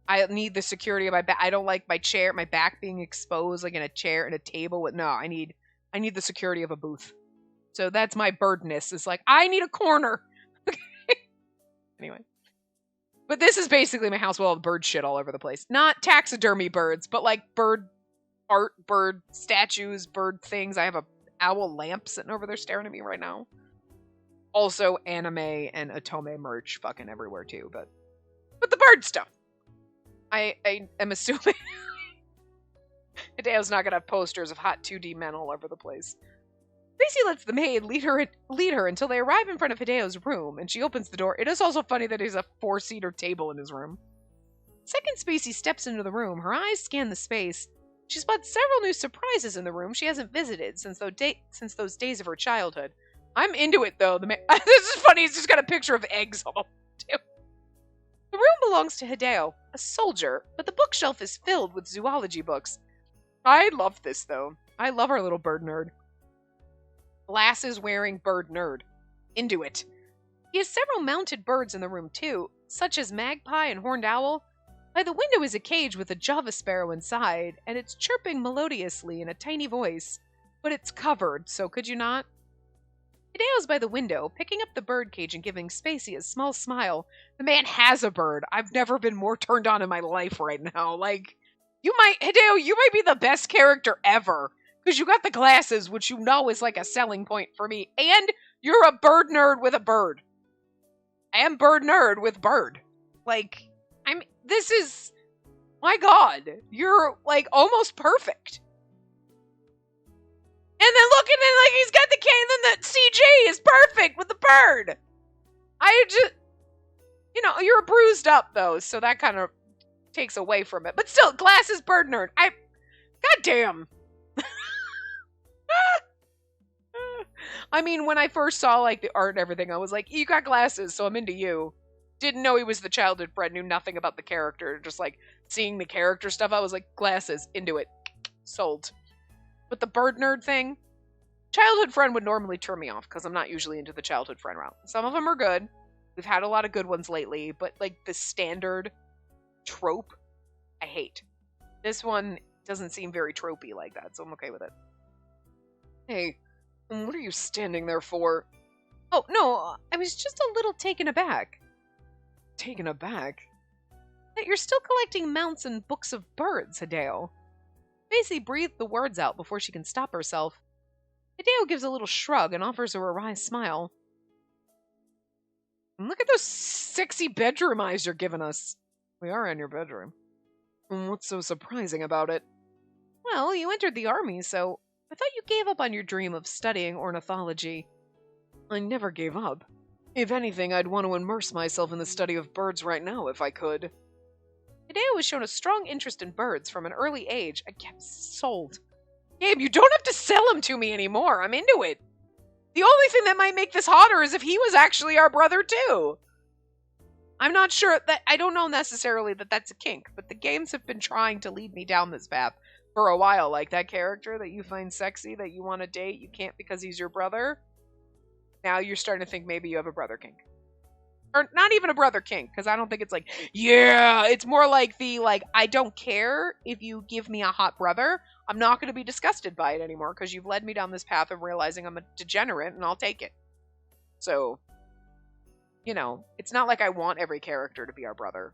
I need the security of my back. I don't like my back being exposed, like in a chair and a table. No, I need the security of a booth. So that's my birdness. It's like, I need a corner. Anyway. But this is basically my house with all the bird shit all over the place. Not taxidermy birds, but like bird art, bird statues, bird things. I have a owl lamp sitting over there staring at me right now. Also anime and Otome merch fucking everywhere too, but the bird stuff. I am assuming Hideo's not gonna have posters of hot 2D men all over the place. Spacey lets the maid lead her until they arrive in front of Hideo's room, and she opens the door. It is also funny that there's a 4-seater table in his room. Second Spacey steps into the room. Her eyes scan the space. She spots several new surprises in the room she hasn't visited since those days of her childhood. I'm into it, though. This is funny. He's just got a picture of eggs all over. The room belongs to Hideo, a soldier, but the bookshelf is filled with zoology books. I love this, though. I love our little bird nerd. Glasses-wearing bird nerd. Into it. He has several mounted birds in the room, too, such as magpie and horned owl. By the window is a cage with a Java sparrow inside, and it's chirping melodiously in a tiny voice. But it's covered, so could you not? Hideo's by the window, picking up the bird cage and giving Spacey a small smile. The man has a bird. I've never been more turned on in my life right now. Like, Hideo, you might be the best character ever. Because you got the glasses, which you know is like a selling point for me. And you're a bird nerd with a bird. I am bird nerd with bird. Like, this is, my God, you're like almost perfect. And then look at it, like he's got the cane, then the CG is perfect with the bird. I just, you're bruised up though, so that kind of takes away from it. But still, glasses bird nerd. Goddamn. I mean, when I first saw like the art and everything, I was like, you got glasses, so I'm into you. Didn't know he was the childhood friend, knew nothing about the character. Just like seeing the character stuff, I was like, glasses, into it. Sold. But the bird nerd thing, childhood friend would normally turn me off because I'm not usually into the childhood friend route. Some of them are good. We've had a lot of good ones lately, but like the standard trope, I hate. This one doesn't seem very tropey like that, so I'm okay with it. Hey, what are you standing there for? Oh, no, I was just a little taken aback. Taken aback? That you're still collecting mounts and books of birds, Hideo. Spacey breathed the words out before she can stop herself. Hideo gives a little shrug and offers a wry smile. And look at those sexy bedroom eyes you're giving us. We are in your bedroom. And what's so surprising about it? Well, you entered the army, so I thought you gave up on your dream of studying ornithology. I never gave up. If anything, I'd want to immerse myself in the study of birds right now if I could. Hideo has shown a strong interest in birds from an early age. I kept sold. Gabe, you don't have to sell him to me anymore. I'm into it. The only thing that might make this hotter is if he was actually our brother too. I'm not sure that, I don't know necessarily that that's a kink, but the games have been trying to lead me down this path for a while. Like that character that you find sexy, that you want to date, you can't because he's your brother. Now you're starting to think maybe you have a brother kink. Or not even a brother kink, because I don't think it's like, yeah, it's more like I don't care if you give me a hot brother. I'm not going to be disgusted by it anymore, because you've led me down this path of realizing I'm a degenerate, and I'll take it. So, it's not like I want every character to be our brother.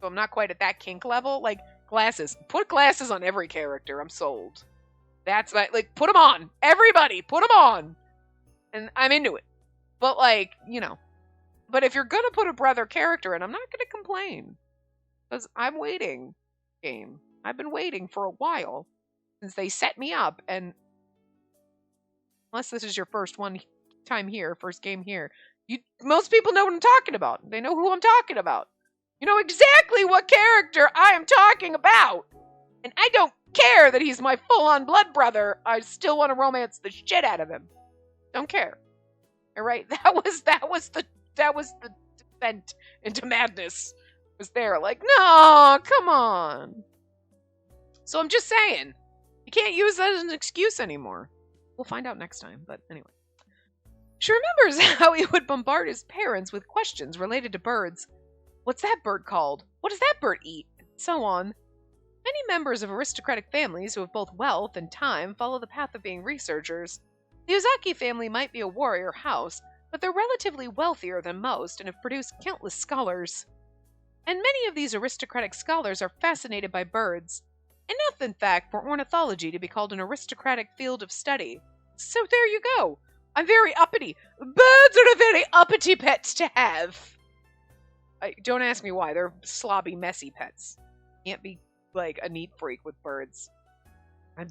So I'm not quite at that kink level. Like, glasses. Put glasses on every character. I'm sold. That's like, put them on. Everybody, put them on. And I'm into it. But But if you're going to put a brother character in, I'm not going to complain. Because I'm waiting, game. I've been waiting for a while since they set me up. And unless this is your first first game here, most people know what I'm talking about. They know who I'm talking about. You know exactly what character I am talking about. And I don't care that he's my full-on blood brother. I still want to romance the shit out of him. Don't care. All right? That was the descent into madness. Was there like, no, come on. So I'm just saying, you can't use that as an excuse anymore. We'll find out next time, but anyway. She remembers how he would bombard his parents with questions related to birds. What's that bird called? What does that bird eat? And so on. Many members of aristocratic families who have both wealth and time follow the path of being researchers. The Ozaki family might be a warrior house, but they're relatively wealthier than most and have produced countless scholars. And many of these aristocratic scholars are fascinated by birds. Enough, in fact, for ornithology to be called an aristocratic field of study. So there you go. I'm very uppity. Birds are a very uppity pets to have. Don't ask me why. They're slobby, messy pets. Can't be like a neat freak with birds.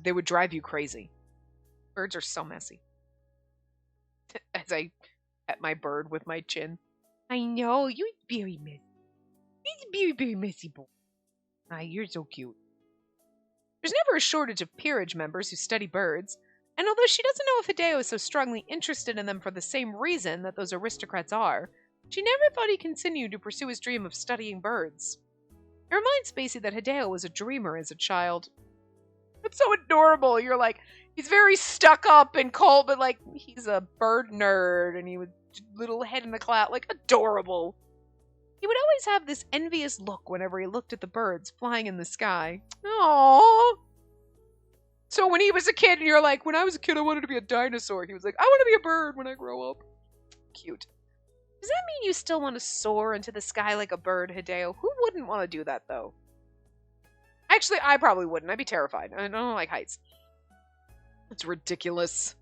They would drive you crazy. Birds are so messy. As I pet my bird with my chin. I know, you're very messy. You're very, very messy boy. You're so cute. There's never a shortage of peerage members who study birds, and although she doesn't know if Hideo is so strongly interested in them for the same reason that those aristocrats are, she never thought he continued to pursue his dream of studying birds. It reminds Spacey that Hideo was a dreamer as a child. It's so adorable. You're like, he's very stuck up and cold, but like, he's a bird nerd, and he would little head in the cloud, like adorable. He would always have this envious look whenever he looked at the birds flying in the sky. Aww. So when he was a kid and you're like, when I was a kid I wanted to be a dinosaur, he was like, I want to be a bird when I grow up. Cute. Does that mean you still want to soar into the sky like a bird, Hideo? Who wouldn't want to do that, though? Actually, I probably wouldn't. I'd be terrified. I don't like heights. It's ridiculous.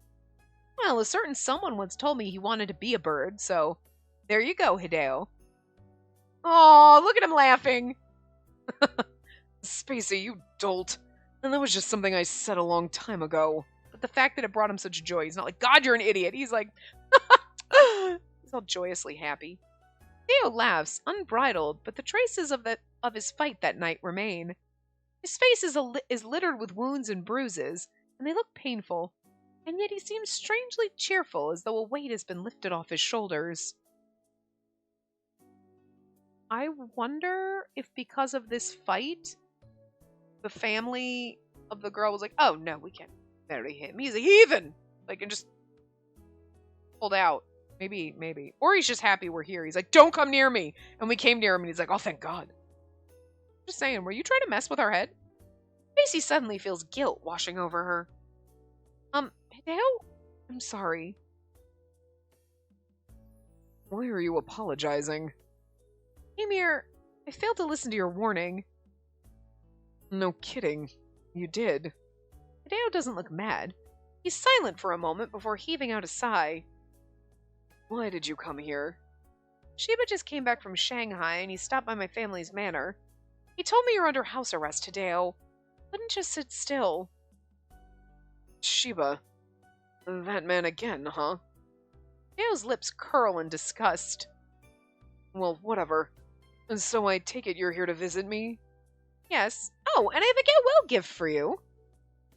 Well, a certain someone once told me he wanted to be a bird, so there you go, Hideo. Aw, look at him laughing. Spacey, you dolt. And that was just something I said a long time ago. But the fact that it brought him such joy, he's not like, God, you're an idiot. He's like, he's all joyously happy. Theo laughs, unbridled, but the traces of his fight that night remain. His face is littered with wounds and bruises, and they look painful, and yet he seems strangely cheerful, as though a weight has been lifted off his shoulders. I wonder if because of this fight, the family of the girl was like, oh no, we can't marry him. He's a heathen! Like, and just pulled out. Maybe. Or he's just happy we're here. He's like, don't come near me! And we came near him, and he's like, oh, thank God. Just saying, were you trying to mess with our head? Macy suddenly feels guilt washing over her. Hideo? I'm sorry. Why are you apologizing? Ymir, I failed to listen to your warning. No kidding. You did. Hideo doesn't look mad. He's silent for a moment before heaving out a sigh. Why did you come here? Shiba just came back from Shanghai and he stopped by my family's manor. He told me you're under house arrest, Hideo. Couldn't just sit still. Shiba. That man again, huh? Hideo's lips curl in disgust. Well, whatever. And so I take it you're here to visit me? Yes. Oh, and I have a get-well gift for you.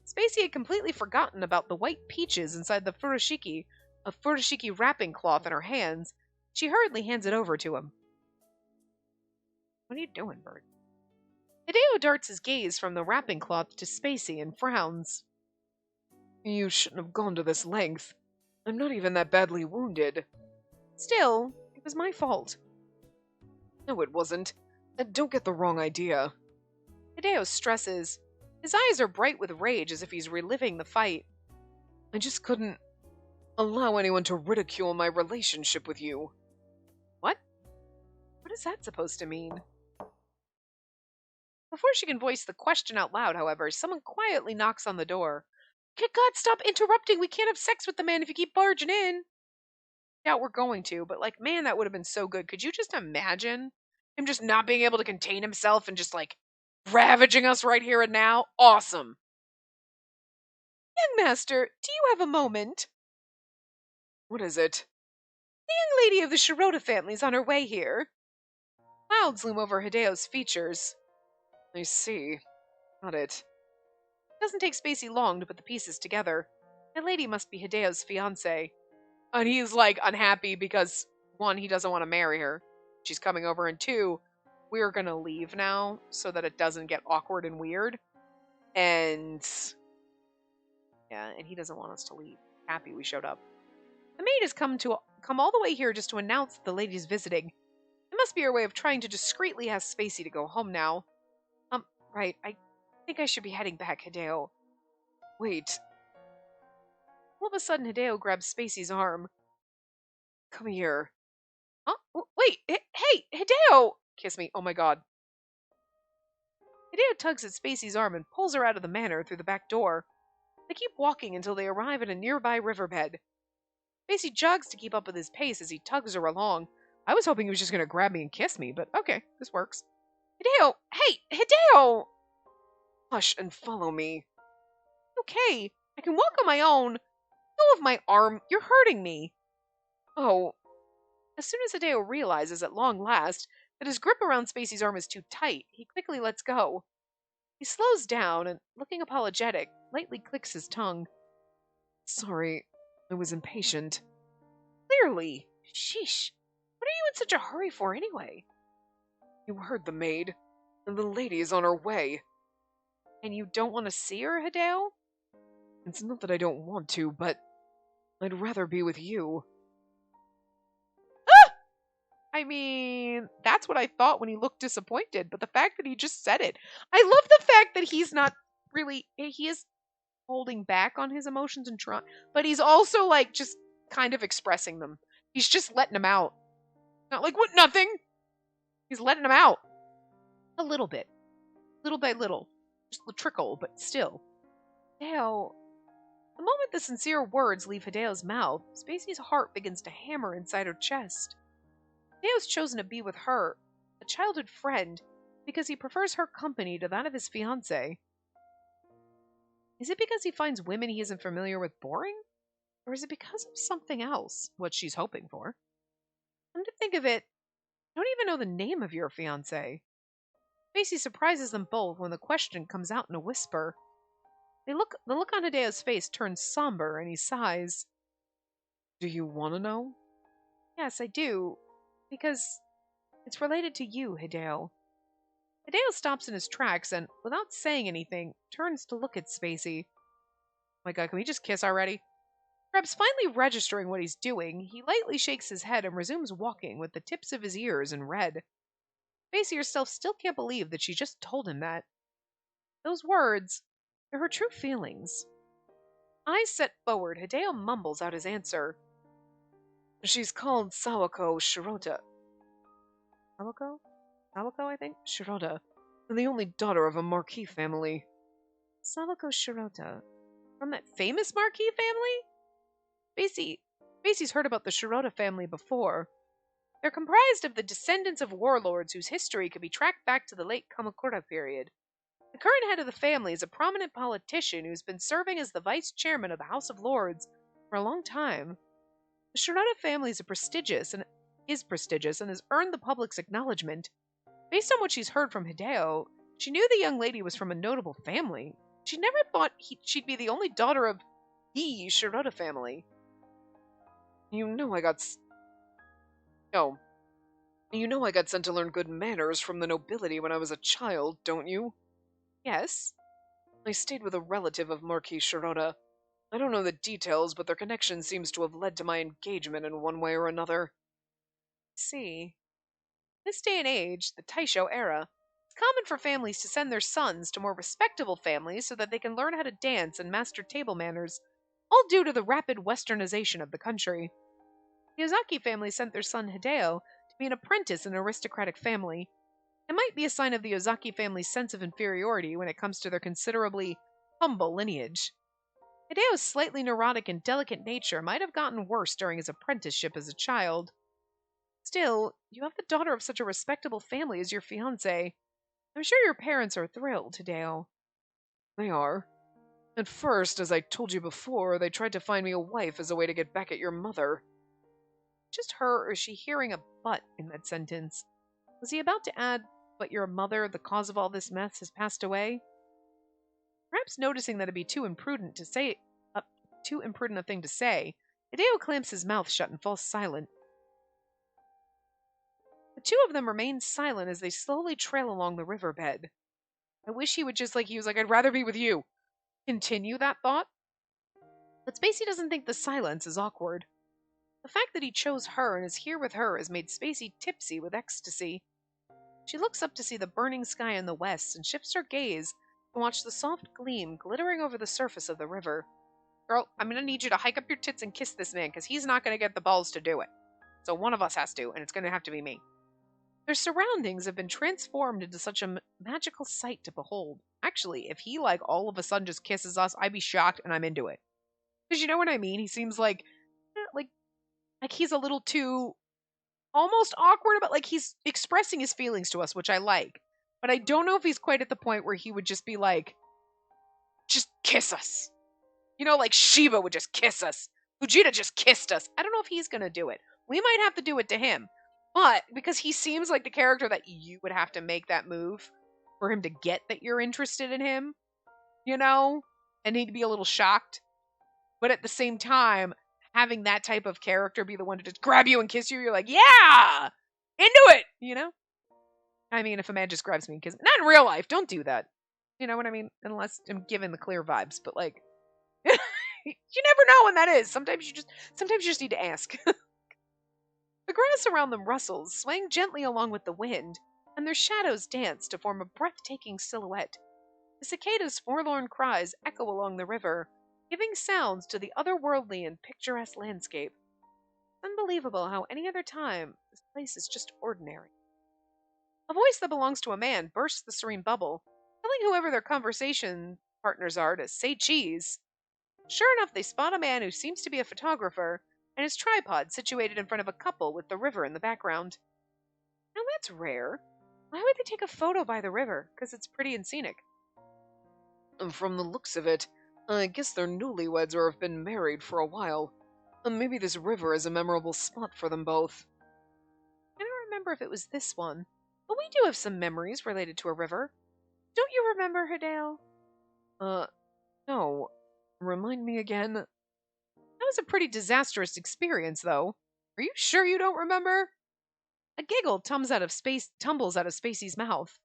Spacey had completely forgotten about the white peaches inside the furoshiki, a furoshiki wrapping cloth in her hands. She hurriedly hands it over to him. What are you doing, Bert? Hideo darts his gaze from the wrapping cloth to Spacey and frowns. You shouldn't have gone to this length. I'm not even that badly wounded. Still, it was my fault. No, it wasn't. Don't get the wrong idea. Hideo stresses. His eyes are bright with rage as if he's reliving the fight. I just couldn't allow anyone to ridicule my relationship with you. What? What is that supposed to mean? Before she can voice the question out loud, however, someone quietly knocks on the door. Good God, stop interrupting! We can't have sex with the man if you keep barging in! Yeah, we're going to, but like, man, that would have been so good. Could you just imagine him just not being able to contain himself and just like ravaging us right here and now? Awesome. Young master, do you have a moment? What is it? The young lady of the Shirota family is on her way here. Clouds loom over Hideo's features. I see. Got it. It doesn't take Spacey long to put the pieces together. That lady must be Hideo's fiancé. And he's like unhappy because, one, he doesn't want to marry her. She's coming over, and two, we're gonna leave now so that it doesn't get awkward and weird. And yeah, and he doesn't want us to leave. Happy we showed up. The maid has come all the way here just to announce that the lady's visiting. It must be her way of trying to discreetly ask Spacey to go home now. Right, I think I should be heading back, Hideo. Wait. All of a sudden, Hideo grabs Spacey's arm. Come here. Huh? Wait, hey, Hideo! Kiss me, oh my god. Hideo tugs at Spacey's arm and pulls her out of the manor through the back door. They keep walking until they arrive at a nearby riverbed. Spacey jogs to keep up with his pace as he tugs her along. I was hoping he was just going to grab me and kiss me, but okay, this works. Hideo! Hey, Hideo! Hush and follow me. Okay, I can walk on my own. Go of my arm, you're hurting me. Oh. As soon as Hideo realizes at long last that his grip around Spacey's arm is too tight, he quickly lets go. He slows down and, looking apologetic, lightly clicks his tongue. Sorry, I was impatient. Clearly. Sheesh. What are you in such a hurry for anyway? You heard the maid. And the lady is on her way. And you don't want to see her, Hideo? It's not that I don't want to, but I'd rather be with you. I mean, that's what I thought when he looked disappointed, but the fact that he just said it. I love the fact that he's not really, he is holding back on his emotions and trying, but he's also like just kind of expressing them. He's just letting them out. Not like, what, nothing? He's letting them out. A little bit. Little by little. Just a trickle, but still. Hideo. The moment the sincere words leave Hideo's mouth, Spacey's heart begins to hammer inside her chest. Hideo's chosen to be with her, a childhood friend, because he prefers her company to that of his fiancée. Is it because he finds women he isn't familiar with boring? Or is it because of something else, what she's hoping for? Come to think of it, I don't even know the name of your fiancé. Spacey surprises them both when the question comes out in a whisper. The look on Hideo's face turns somber and he sighs. Do you want to know? Yes, I do. Because it's related to you, Hideo. Hideo stops in his tracks and, without saying anything, turns to look at Spacey. Oh my god, can we just kiss already? Perhaps finally registering what he's doing, he lightly shakes his head and resumes walking with the tips of his ears in red. Spacey herself still can't believe that she just told him that. Those words are her true feelings. Eyes set forward, Hideo mumbles out his answer. She's called Sawako Shirota. Sawako? Sawako, I think? Shirota. And the only daughter of a Marquis family. Sawako Shirota. From that famous Marquis family? Spacey's heard about the Shirota family before. They're comprised of the descendants of warlords whose history could be tracked back to the late Kamakura period. The current head of the family is a prominent politician who's been serving as the vice chairman of the House of Lords for a long time. The Shirota family is prestigious and has earned the public's acknowledgement. Based on what she's heard from Hideo, she knew the young lady was from a notable family. She never thought she'd be the only daughter of the Shirota family. You know I got sent to learn good manners from the nobility when I was a child, don't you? Yes. I stayed with a relative of Marquis Shirota. I don't know the details, but their connection seems to have led to my engagement in one way or another. See. This day and age, the Taisho era, it's common for families to send their sons to more respectable families so that they can learn how to dance and master table manners, all due to the rapid westernization of the country. The Ozaki family sent their son Hideo to be an apprentice in an aristocratic family. It might be a sign of the Ozaki family's sense of inferiority when it comes to their considerably humble lineage. Hideo's slightly neurotic and delicate nature might have gotten worse during his apprenticeship as a child. Still, you have the daughter of such a respectable family as your fiancé. I'm sure your parents are thrilled, Hideo. They are. At first, as I told you before, they tried to find me a wife as a way to get back at your mother. Just her, or is she hearing a but in that sentence? Was he about to add, but your mother, the cause of all this mess, has passed away? Perhaps noticing that it'd be too imprudent a thing to say, Hideo clamps his mouth shut and falls silent. The two of them remain silent as they slowly trail along the riverbed. I wish he would just he was like, I'd rather be with you. Continue that thought. But Spacey doesn't think the silence is awkward. The fact that he chose her and is here with her has made Spacey tipsy with ecstasy. She looks up to see the burning sky in the west and shifts her gaze to watch the soft gleam glittering over the surface of the river. Girl, I'm going to need you to hike up your tits and kiss this man, because he's not going to get the balls to do it. So one of us has to, and it's going to have to be me. Their surroundings have been transformed into such a magical sight to behold. Actually, if he, all of a sudden just kisses us, I'd be shocked, and I'm into it. Because you know what I mean? He seems like he's a little too almost awkward, but he's expressing his feelings to us, which I like. But I don't know if he's quite at the point where he would just be just kiss us. You know, Shiva would just kiss us. Fujita just kissed us. I don't know if he's going to do it. We might have to do it to him. But because he seems like the character that you would have to make that move for him to get that you're interested in him, you know? And he'd be a little shocked. But at the same time, having that type of character be the one to just grab you and kiss you, you're like, yeah! Into it! You know? I mean, if a man just grabs me and kisses me. Not in real life. Don't do that. You know what I mean? Unless I'm given the clear vibes. But you never know when that is. Sometimes you just need to ask. The grass around them rustles, swaying gently along with the wind, and their shadows dance to form a breathtaking silhouette. The cicadas' forlorn cries echo along the river, giving sounds to the otherworldly and picturesque landscape. It's unbelievable how any other time this place is just ordinary. A voice that belongs to a man bursts the serene bubble, telling whoever their conversation partners are to say cheese. Sure enough, they spot a man who seems to be a photographer, and his tripod situated in front of a couple with the river in the background. Now that's rare. Why would they take a photo by the river? Because it's pretty and scenic. From the looks of it, I guess they're newlyweds or have been married for a while. Maybe this river is a memorable spot for them both. I don't remember if it was this one, but we do have some memories related to a river. Don't you remember, Hideo? No. Remind me again. That was a pretty disastrous experience, though. Are you sure you don't remember? A giggle tumbles out of Spacey's mouth.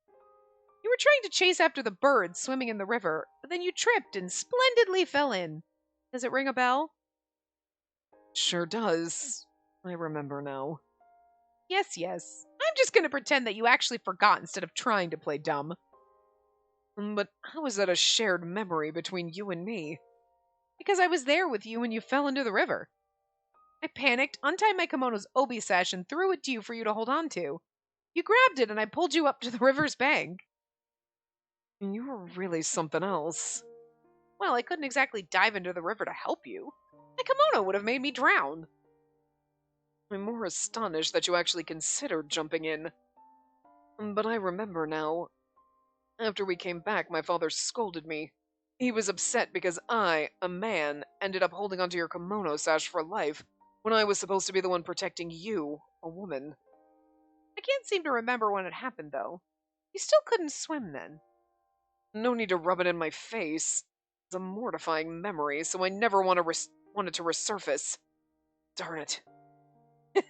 You were trying to chase after the birds swimming in the river, but then you tripped and splendidly fell in. Does it ring a bell? Sure does. I remember now. Yes. I'm just going to pretend that you actually forgot instead of trying to play dumb. But how is that a shared memory between you and me? Because I was there with you when you fell into the river. I panicked, untied my kimono's obi sash, and threw it to you for you to hold on to. You grabbed it, and I pulled you up to the river's bank. You were really something else. Well, I couldn't exactly dive into the river to help you. My kimono would have made me drown. I'm more astonished that you actually considered jumping in. But I remember now. After we came back, my father scolded me. He was upset because I, a man, ended up holding onto your kimono sash for life, when I was supposed to be the one protecting you, a woman. I can't seem to remember when it happened, though. You still couldn't swim then. No need to rub it in my face. It's a mortifying memory, so I never want it to resurface. Darn it. It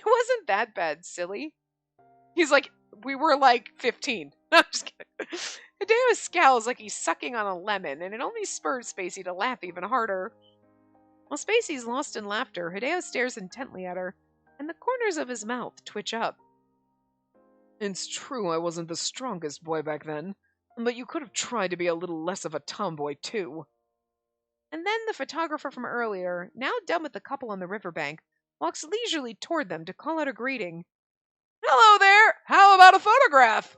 wasn't that bad, silly. He's like, we were like 15. No, I'm just kidding. Hideo scowls like he's sucking on a lemon, and it only spurred Spacey to laugh even harder. While Spacey's lost in laughter, Hideo stares intently at her, and the corners of his mouth twitch up. It's true I wasn't the strongest boy back then, but you could have tried to be a little less of a tomboy, too. And then the photographer from earlier, now done with the couple on the riverbank, walks leisurely toward them to call out a greeting. Hello there! How about a photograph?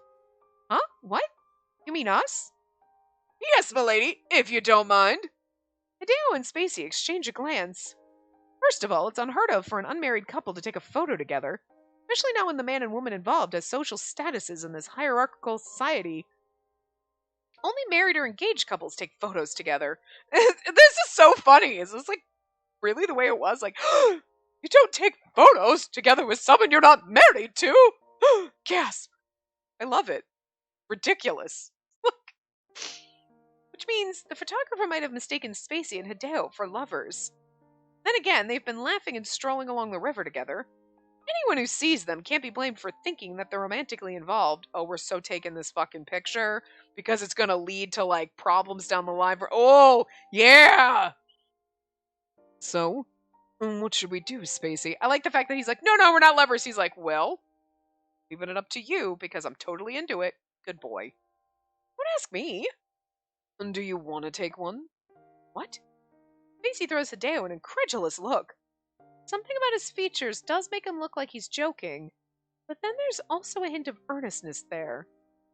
Huh? What? You mean us? Yes, milady, if you don't mind. Hideo and Spacey exchange a glance. First of all, it's unheard of for an unmarried couple to take a photo together, especially not when the man and woman involved has social statuses in this hierarchical society. Only married or engaged couples take photos together. This is so funny. Is this like really the way it was? Like, you don't take photos together with someone you're not married to? Gasp. I love it. Ridiculous. Which means the photographer might have mistaken Spacey and Hideo for lovers. Then again, they've been laughing and strolling along the river together. Anyone who sees them can't be blamed for thinking that they're romantically involved. Oh, we're so taking this fucking picture because it's gonna lead to, like, problems down the line for— oh, yeah! So, what should we do, Spacey? I like the fact that he's like, no, we're not lovers. He's like, well, leaving it up to you because I'm totally into it. Good boy. Don't ask me. Do you want to take one? What? Spacey throws Hideo an incredulous look. Something about his features does make him look like he's joking, but then there's also a hint of earnestness there.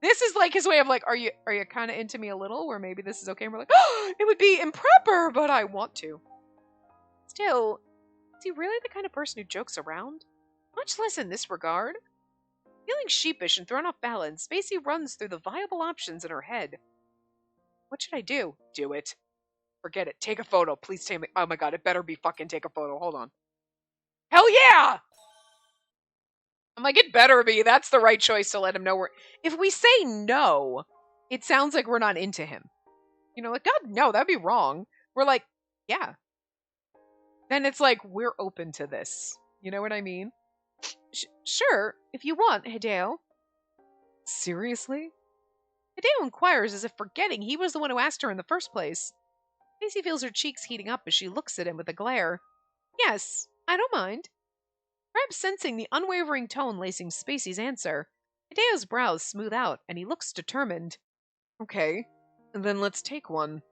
This is like his way of like, are you kind of into me a little, where maybe this is okay? And we're like, oh, it would be improper, but I want to. Still, is he really the kind of person who jokes around? Much less in this regard. Feeling sheepish and thrown off balance, Spacey runs through the viable options in her head. What should I do? Do it. Forget it. Take a photo. Please take me. Oh my god, it better be fucking take a photo. Hold on. Hell yeah! I'm like, it better be. That's the right choice to let him know we're... If we say no, it sounds like we're not into him. You know, like, God, no, that'd be wrong. We're like, yeah. Then it's like, we're open to this. You know what I mean? Sure, if you want, Hideo. Seriously? Hideo inquires as if forgetting he was the one who asked her in the first place. Spacey feels her cheeks heating up as she looks at him with a glare. Yes, I don't mind. Perhaps sensing the unwavering tone lacing Spacey's answer, Hideo's brows smooth out and he looks determined. Okay, and then let's take one.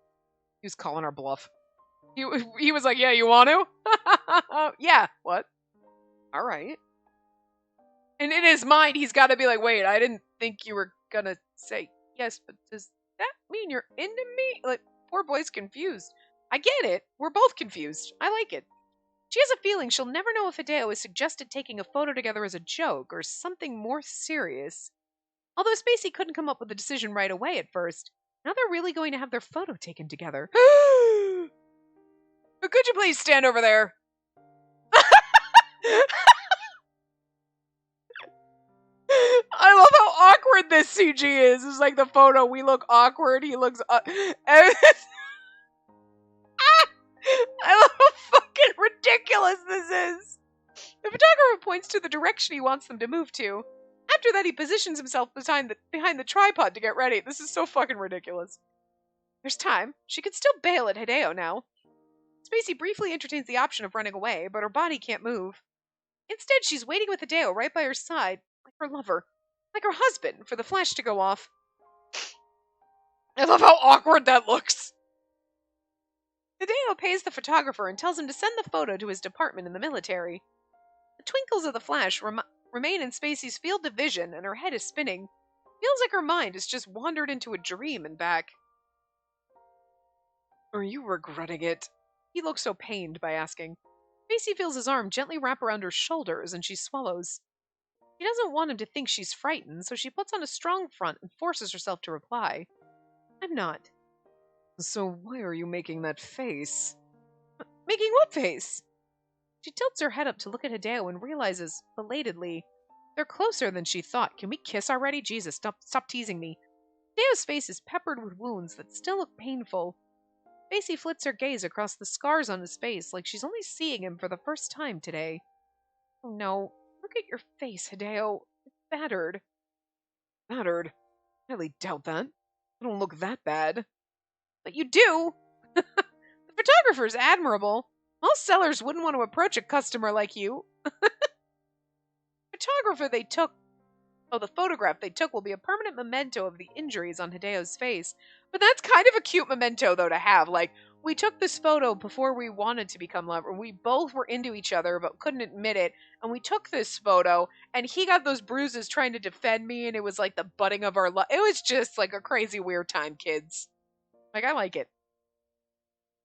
He was calling our bluff. He was like, yeah, you want to? Yeah, what? All right. And in his mind, he's got to be like, wait, I didn't think you were going to say yes, but does that mean you're into me? Like, poor boy's confused. I get it. We're both confused. I like it. She has a feeling she'll never know if Hideo has suggested taking a photo together as a joke or something more serious. Although Spacey couldn't come up with a decision right away at first, now they're really going to have their photo taken together. Could you please stand over there? I love how awkward this CG is. It's like the photo. We look awkward. He looks. I love how fucking ridiculous this is. The photographer points to the direction he wants them to move to. After that, he positions himself behind the tripod to get ready. This is so fucking ridiculous. There's time. She could still bail at Hideo now. Spacey briefly entertains the option of running away, but her body can't move. Instead, she's waiting with Hideo right by her side, like her lover, like her husband, for the flash to go off. I love how awkward that looks. Hideo pays the photographer and tells him to send the photo to his department in the military. The twinkles of the flash remain in Spacey's field of vision, and her head is spinning. Feels like her mind has just wandered into a dream and back. Are you regretting it? He looks so pained by asking. Spacey feels his arm gently wrap around her shoulders, and she swallows. She doesn't want him to think she's frightened, so she puts on a strong front and forces herself to reply. I'm not. So why are you making that face? Making what face? She tilts her head up to look at Hideo and realizes, belatedly, they're closer than she thought. Can we kiss already? Jesus, stop teasing me. Hideo's face is peppered with wounds that still look painful. Spacey flits her gaze across the scars on his face like she's only seeing him for the first time today. Oh no, look at your face, Hideo. It's battered. Battered? I highly doubt that. I don't look that bad. But you do! The photographer's admirable. Most sellers wouldn't want to approach a customer like you. The photograph they took will be a permanent memento of the injuries on Hideo's face. But that's kind of a cute memento, though, to have. Like, we took this photo before we wanted to become lovers. We both were into each other, but couldn't admit it. And we took this photo, and he got those bruises trying to defend me, and it was like the budding of our love. It was just like a crazy, weird time, kids. Like, I like it.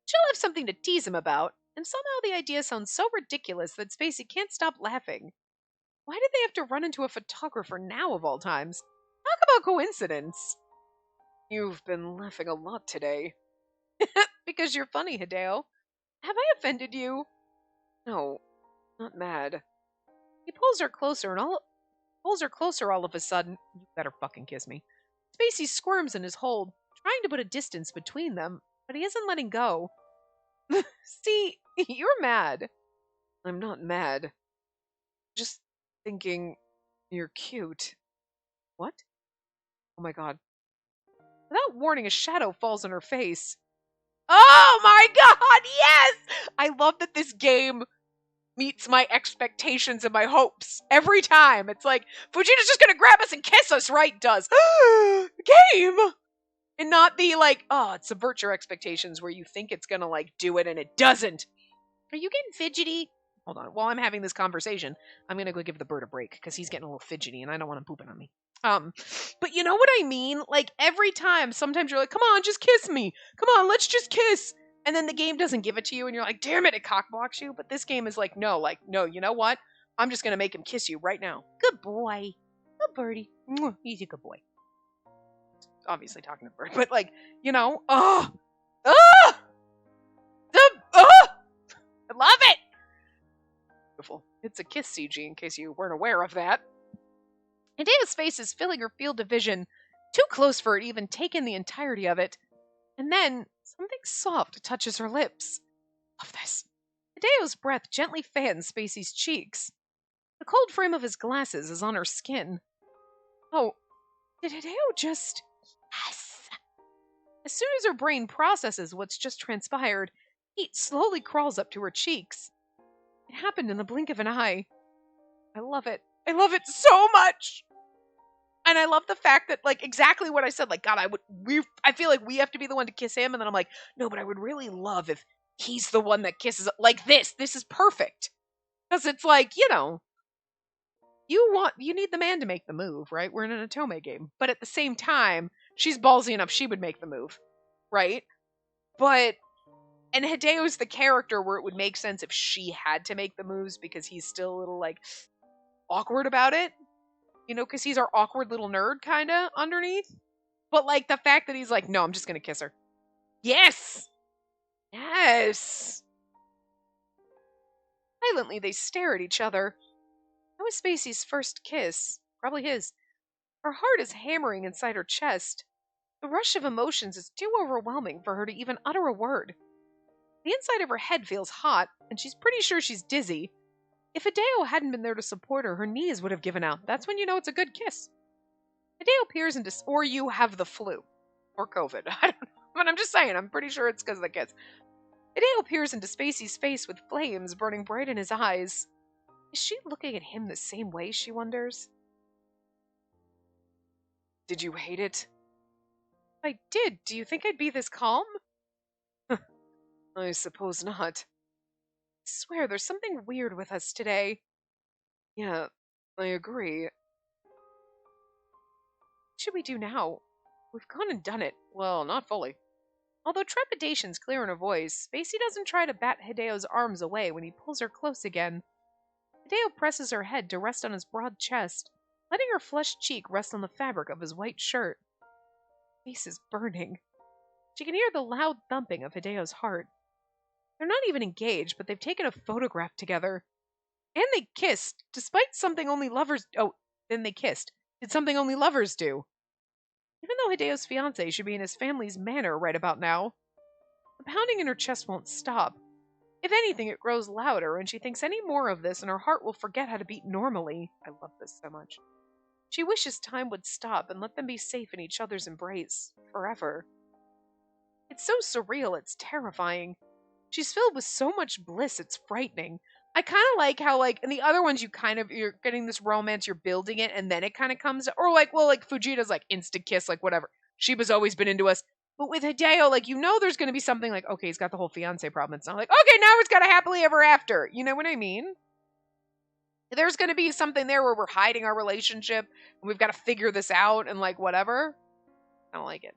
She'll have something to tease him about, and somehow the idea sounds so ridiculous that Spacey can't stop laughing. Why did they have to run into a photographer now of all times? Talk about coincidence. You've been laughing a lot today. Because you're funny, Hideo. Have I offended you? No, not mad. He pulls her closer all of a sudden. You better fucking kiss me. Spacey squirms in his hold, trying to put a distance between them, but he isn't letting go. See, you're mad. I'm not mad. Just thinking you're cute. What? Oh my god. Without warning, a shadow falls on her face. Oh my god, yes! I love that this game meets my expectations and my hopes every time. It's like, Fujita's just gonna grab us and kiss us, right? Does. Game! And not the, like, it subverts your expectations where you think it's gonna, like, do it and it doesn't. Are you getting fidgety? Hold on. While I'm having this conversation, I'm gonna go give the bird a break, because he's getting a little fidgety and I don't want him pooping on me. But you know what I mean? Like, every time, sometimes you're like, come on, just kiss me. Come on, let's just kiss. And then the game doesn't give it to you, and you're like, damn it cockblocks you. But this game is like, no, you know what? I'm just gonna make him kiss you right now. Good boy. Good birdie. He's a good boy. Obviously talking to the bird, but like, you know, I love it. Beautiful. It's a kiss CG, in case you weren't aware of that. Hideo's face is filling her field of vision, too close for her to even take in the entirety of it. And then, something soft touches her lips. Love this. Hideo's breath gently fans Spacey's cheeks. The cold frame of his glasses is on her skin. Oh, did Hideo just... Yes! As soon as her brain processes what's just transpired, heat slowly crawls up to her cheeks. It happened in the blink of an eye. I love it. I love it so much. And I love the fact that, like, exactly what I said, like, God, I feel like we have to be the one to kiss him. And then I'm like, no, but I would really love if he's the one that kisses, like this. This is perfect. Because it's like, you need the man to make the move, right? We're in an Otome game. But at the same time, she's ballsy enough, she would make the move, right? But, and Hideo's the character where it would make sense if she had to make the moves because he's still a little, like, awkward about it. Because he's our awkward little nerd, kind of, underneath. But, like, the fact that he's like, no, I'm just going to kiss her. Yes! Yes! Silently, they stare at each other. That was Spacey's first kiss. Probably his. Her heart is hammering inside her chest. The rush of emotions is too overwhelming for her to even utter a word. The inside of her head feels hot, and she's pretty sure she's dizzy. If Hideo hadn't been there to support her, her knees would have given out. That's when you know it's a good kiss. Hideo peers into, or you have the flu. Or COVID. I don't know. But I'm just saying, I'm pretty sure it's because of the kiss. Hideo peers into Spacey's face with flames burning bright in his eyes. Is she looking at him the same way, she wonders? Did you hate it? I did. Do you think I'd be this calm? I suppose not. I swear, there's something weird with us today. Yeah, I agree. What should we do now? We've gone and done it. Well, not fully. Although trepidation's clear in her voice, Spacey doesn't try to bat Hideo's arms away when he pulls her close again. Hideo presses her head to rest on his broad chest, letting her flushed cheek rest on the fabric of his white shirt. Her face is burning. She can hear the loud thumping of Hideo's heart. They're not even engaged, but they've taken a photograph together. And they kissed, despite something only lovers... Oh, then they kissed. Did something only lovers do? Even though Hideo's fiancé should be in his family's manor right about now. The pounding in her chest won't stop. If anything, it grows louder, and she thinks any more of this and her heart will forget how to beat normally. I love this so much. She wishes time would stop and let them be safe in each other's embrace. Forever. It's so surreal, it's terrifying. She's filled with so much bliss, it's frightening. I kind of like how, like, in the other ones, you're getting this romance, you're building it, and then it kind of comes, or like, well, like, Fujita's like, instant kiss, like, whatever. Shiba's always been into us. But with Hideo, like, there's going to be something like, okay, he's got the whole fiance problem. It's not like, okay, now it's got a happily ever after. You know what I mean? There's going to be something there where we're hiding our relationship, and we've got to figure this out, and, like, whatever. I don't like it.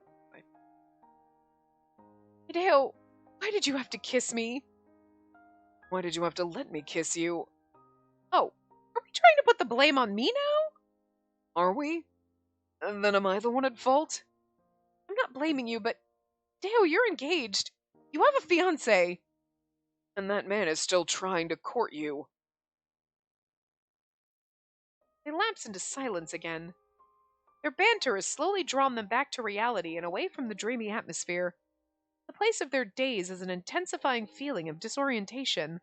Hideo, why did you have to kiss me? Why did you have to let me kiss you? Oh, are we trying to put the blame on me now? Are we? And then am I the one at fault? I'm not blaming you, but Hideo, you're engaged. You have a fiancé. And that man is still trying to court you. They lapse into silence again. Their banter has slowly drawn them back to reality and away from the dreamy atmosphere. The place of their days is an intensifying feeling of disorientation.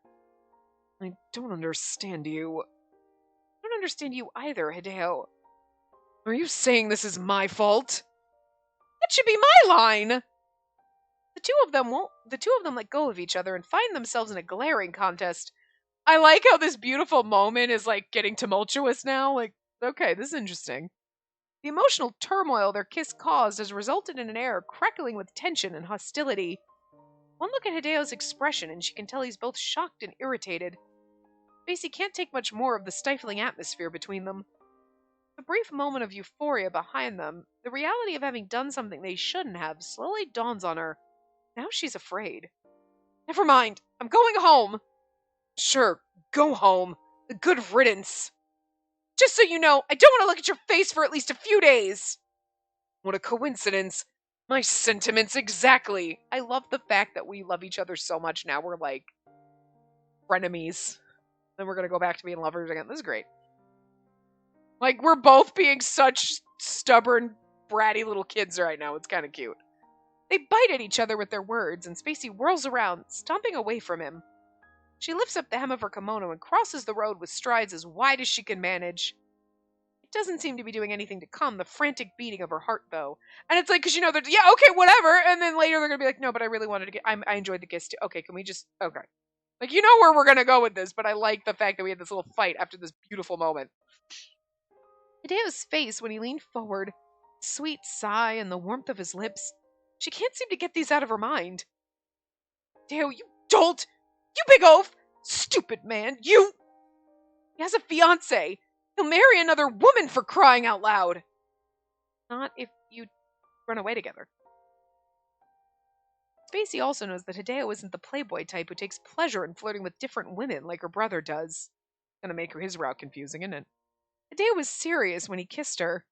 I don't understand you. I don't understand you either, Hideo. Are you saying this is my fault? That should be my line! The two of them let go of each other and find themselves in a glaring contest. I like how this beautiful moment is, like, getting tumultuous now. Like, okay, this is interesting. The emotional turmoil their kiss caused has resulted in an air crackling with tension and hostility. One look at Hideo's expression and she can tell he's both shocked and irritated. Spacey can't take much more of the stifling atmosphere between them. The brief moment of euphoria behind them, the reality of having done something they shouldn't have, slowly dawns on her. Now she's afraid. Never mind, I'm going home. Sure, go home. Good riddance. Just so you know, I don't want to look at your face for at least a few days. What a coincidence. My sentiments exactly. I love the fact that we love each other so much now. We're like frenemies. Then we're going to go back to being lovers again. This is great. Like, we're both being such stubborn, bratty little kids right now. It's kind of cute. They bite at each other with their words, and Spacey whirls around, stomping away from him. She lifts up the hem of her kimono and crosses the road with strides as wide as she can manage. It doesn't seem to be doing anything to calm the frantic beating of her heart, though. And it's like, because, they're, yeah, okay, whatever. And then later they're going to be like, no, but I really wanted to I enjoyed the kiss too. Okay, can we just, okay. Like, you know where we're gonna go with this, but I like the fact that we had this little fight after this beautiful moment. Hideo's face when he leaned forward, sweet sigh and the warmth of his lips. She can't seem to get these out of her mind. Hideo, you dolt! You big oaf! Stupid man! You! He has a fiancé! He'll marry another woman, for crying out loud! Not if you run away together. Spacey also knows that Hideo isn't the playboy type who takes pleasure in flirting with different women like her brother does. Gonna make his route confusing, isn't it? Hideo was serious when he kissed her,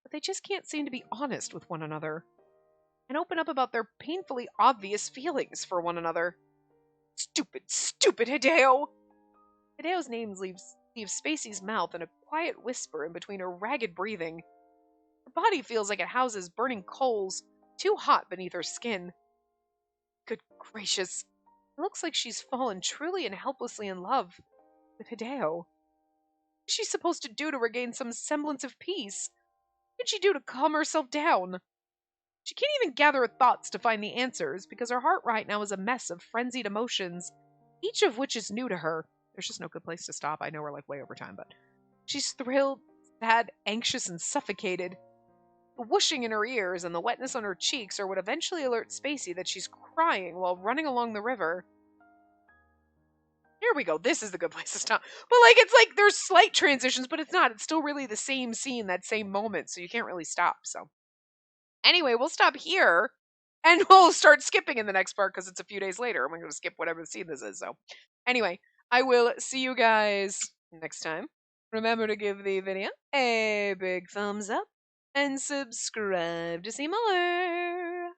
but they just can't seem to be honest with one another and open up about their painfully obvious feelings for one another. Stupid, stupid Hideo! Hideo's name leaves Spacey's mouth in a quiet whisper in between her ragged breathing. Her body feels like it houses burning coals, too hot beneath her skin. Good gracious. It looks like she's fallen truly and helplessly in love with Hideo. What is she supposed to do to regain some semblance of peace? What can she do to calm herself down? She can't even gather her thoughts to find the answers because her heart right now is a mess of frenzied emotions, each of which is new to her. There's just no good place to stop. I know we're like way over time, but she's thrilled, sad, anxious, and suffocated. The whooshing in her ears and the wetness on her cheeks are what eventually alert Spacey that she's crying while running along the river. Here we go. This is the good place to stop. But like, it's like there's slight transitions, but it's not. It's still really the same scene, that same moment, so you can't really stop. So anyway, we'll stop here and we'll start skipping in the next part because it's a few days later. I'm going to skip whatever the scene this is. So anyway, I will see you guys next time. Remember to give the video a big thumbs up and subscribe to see more.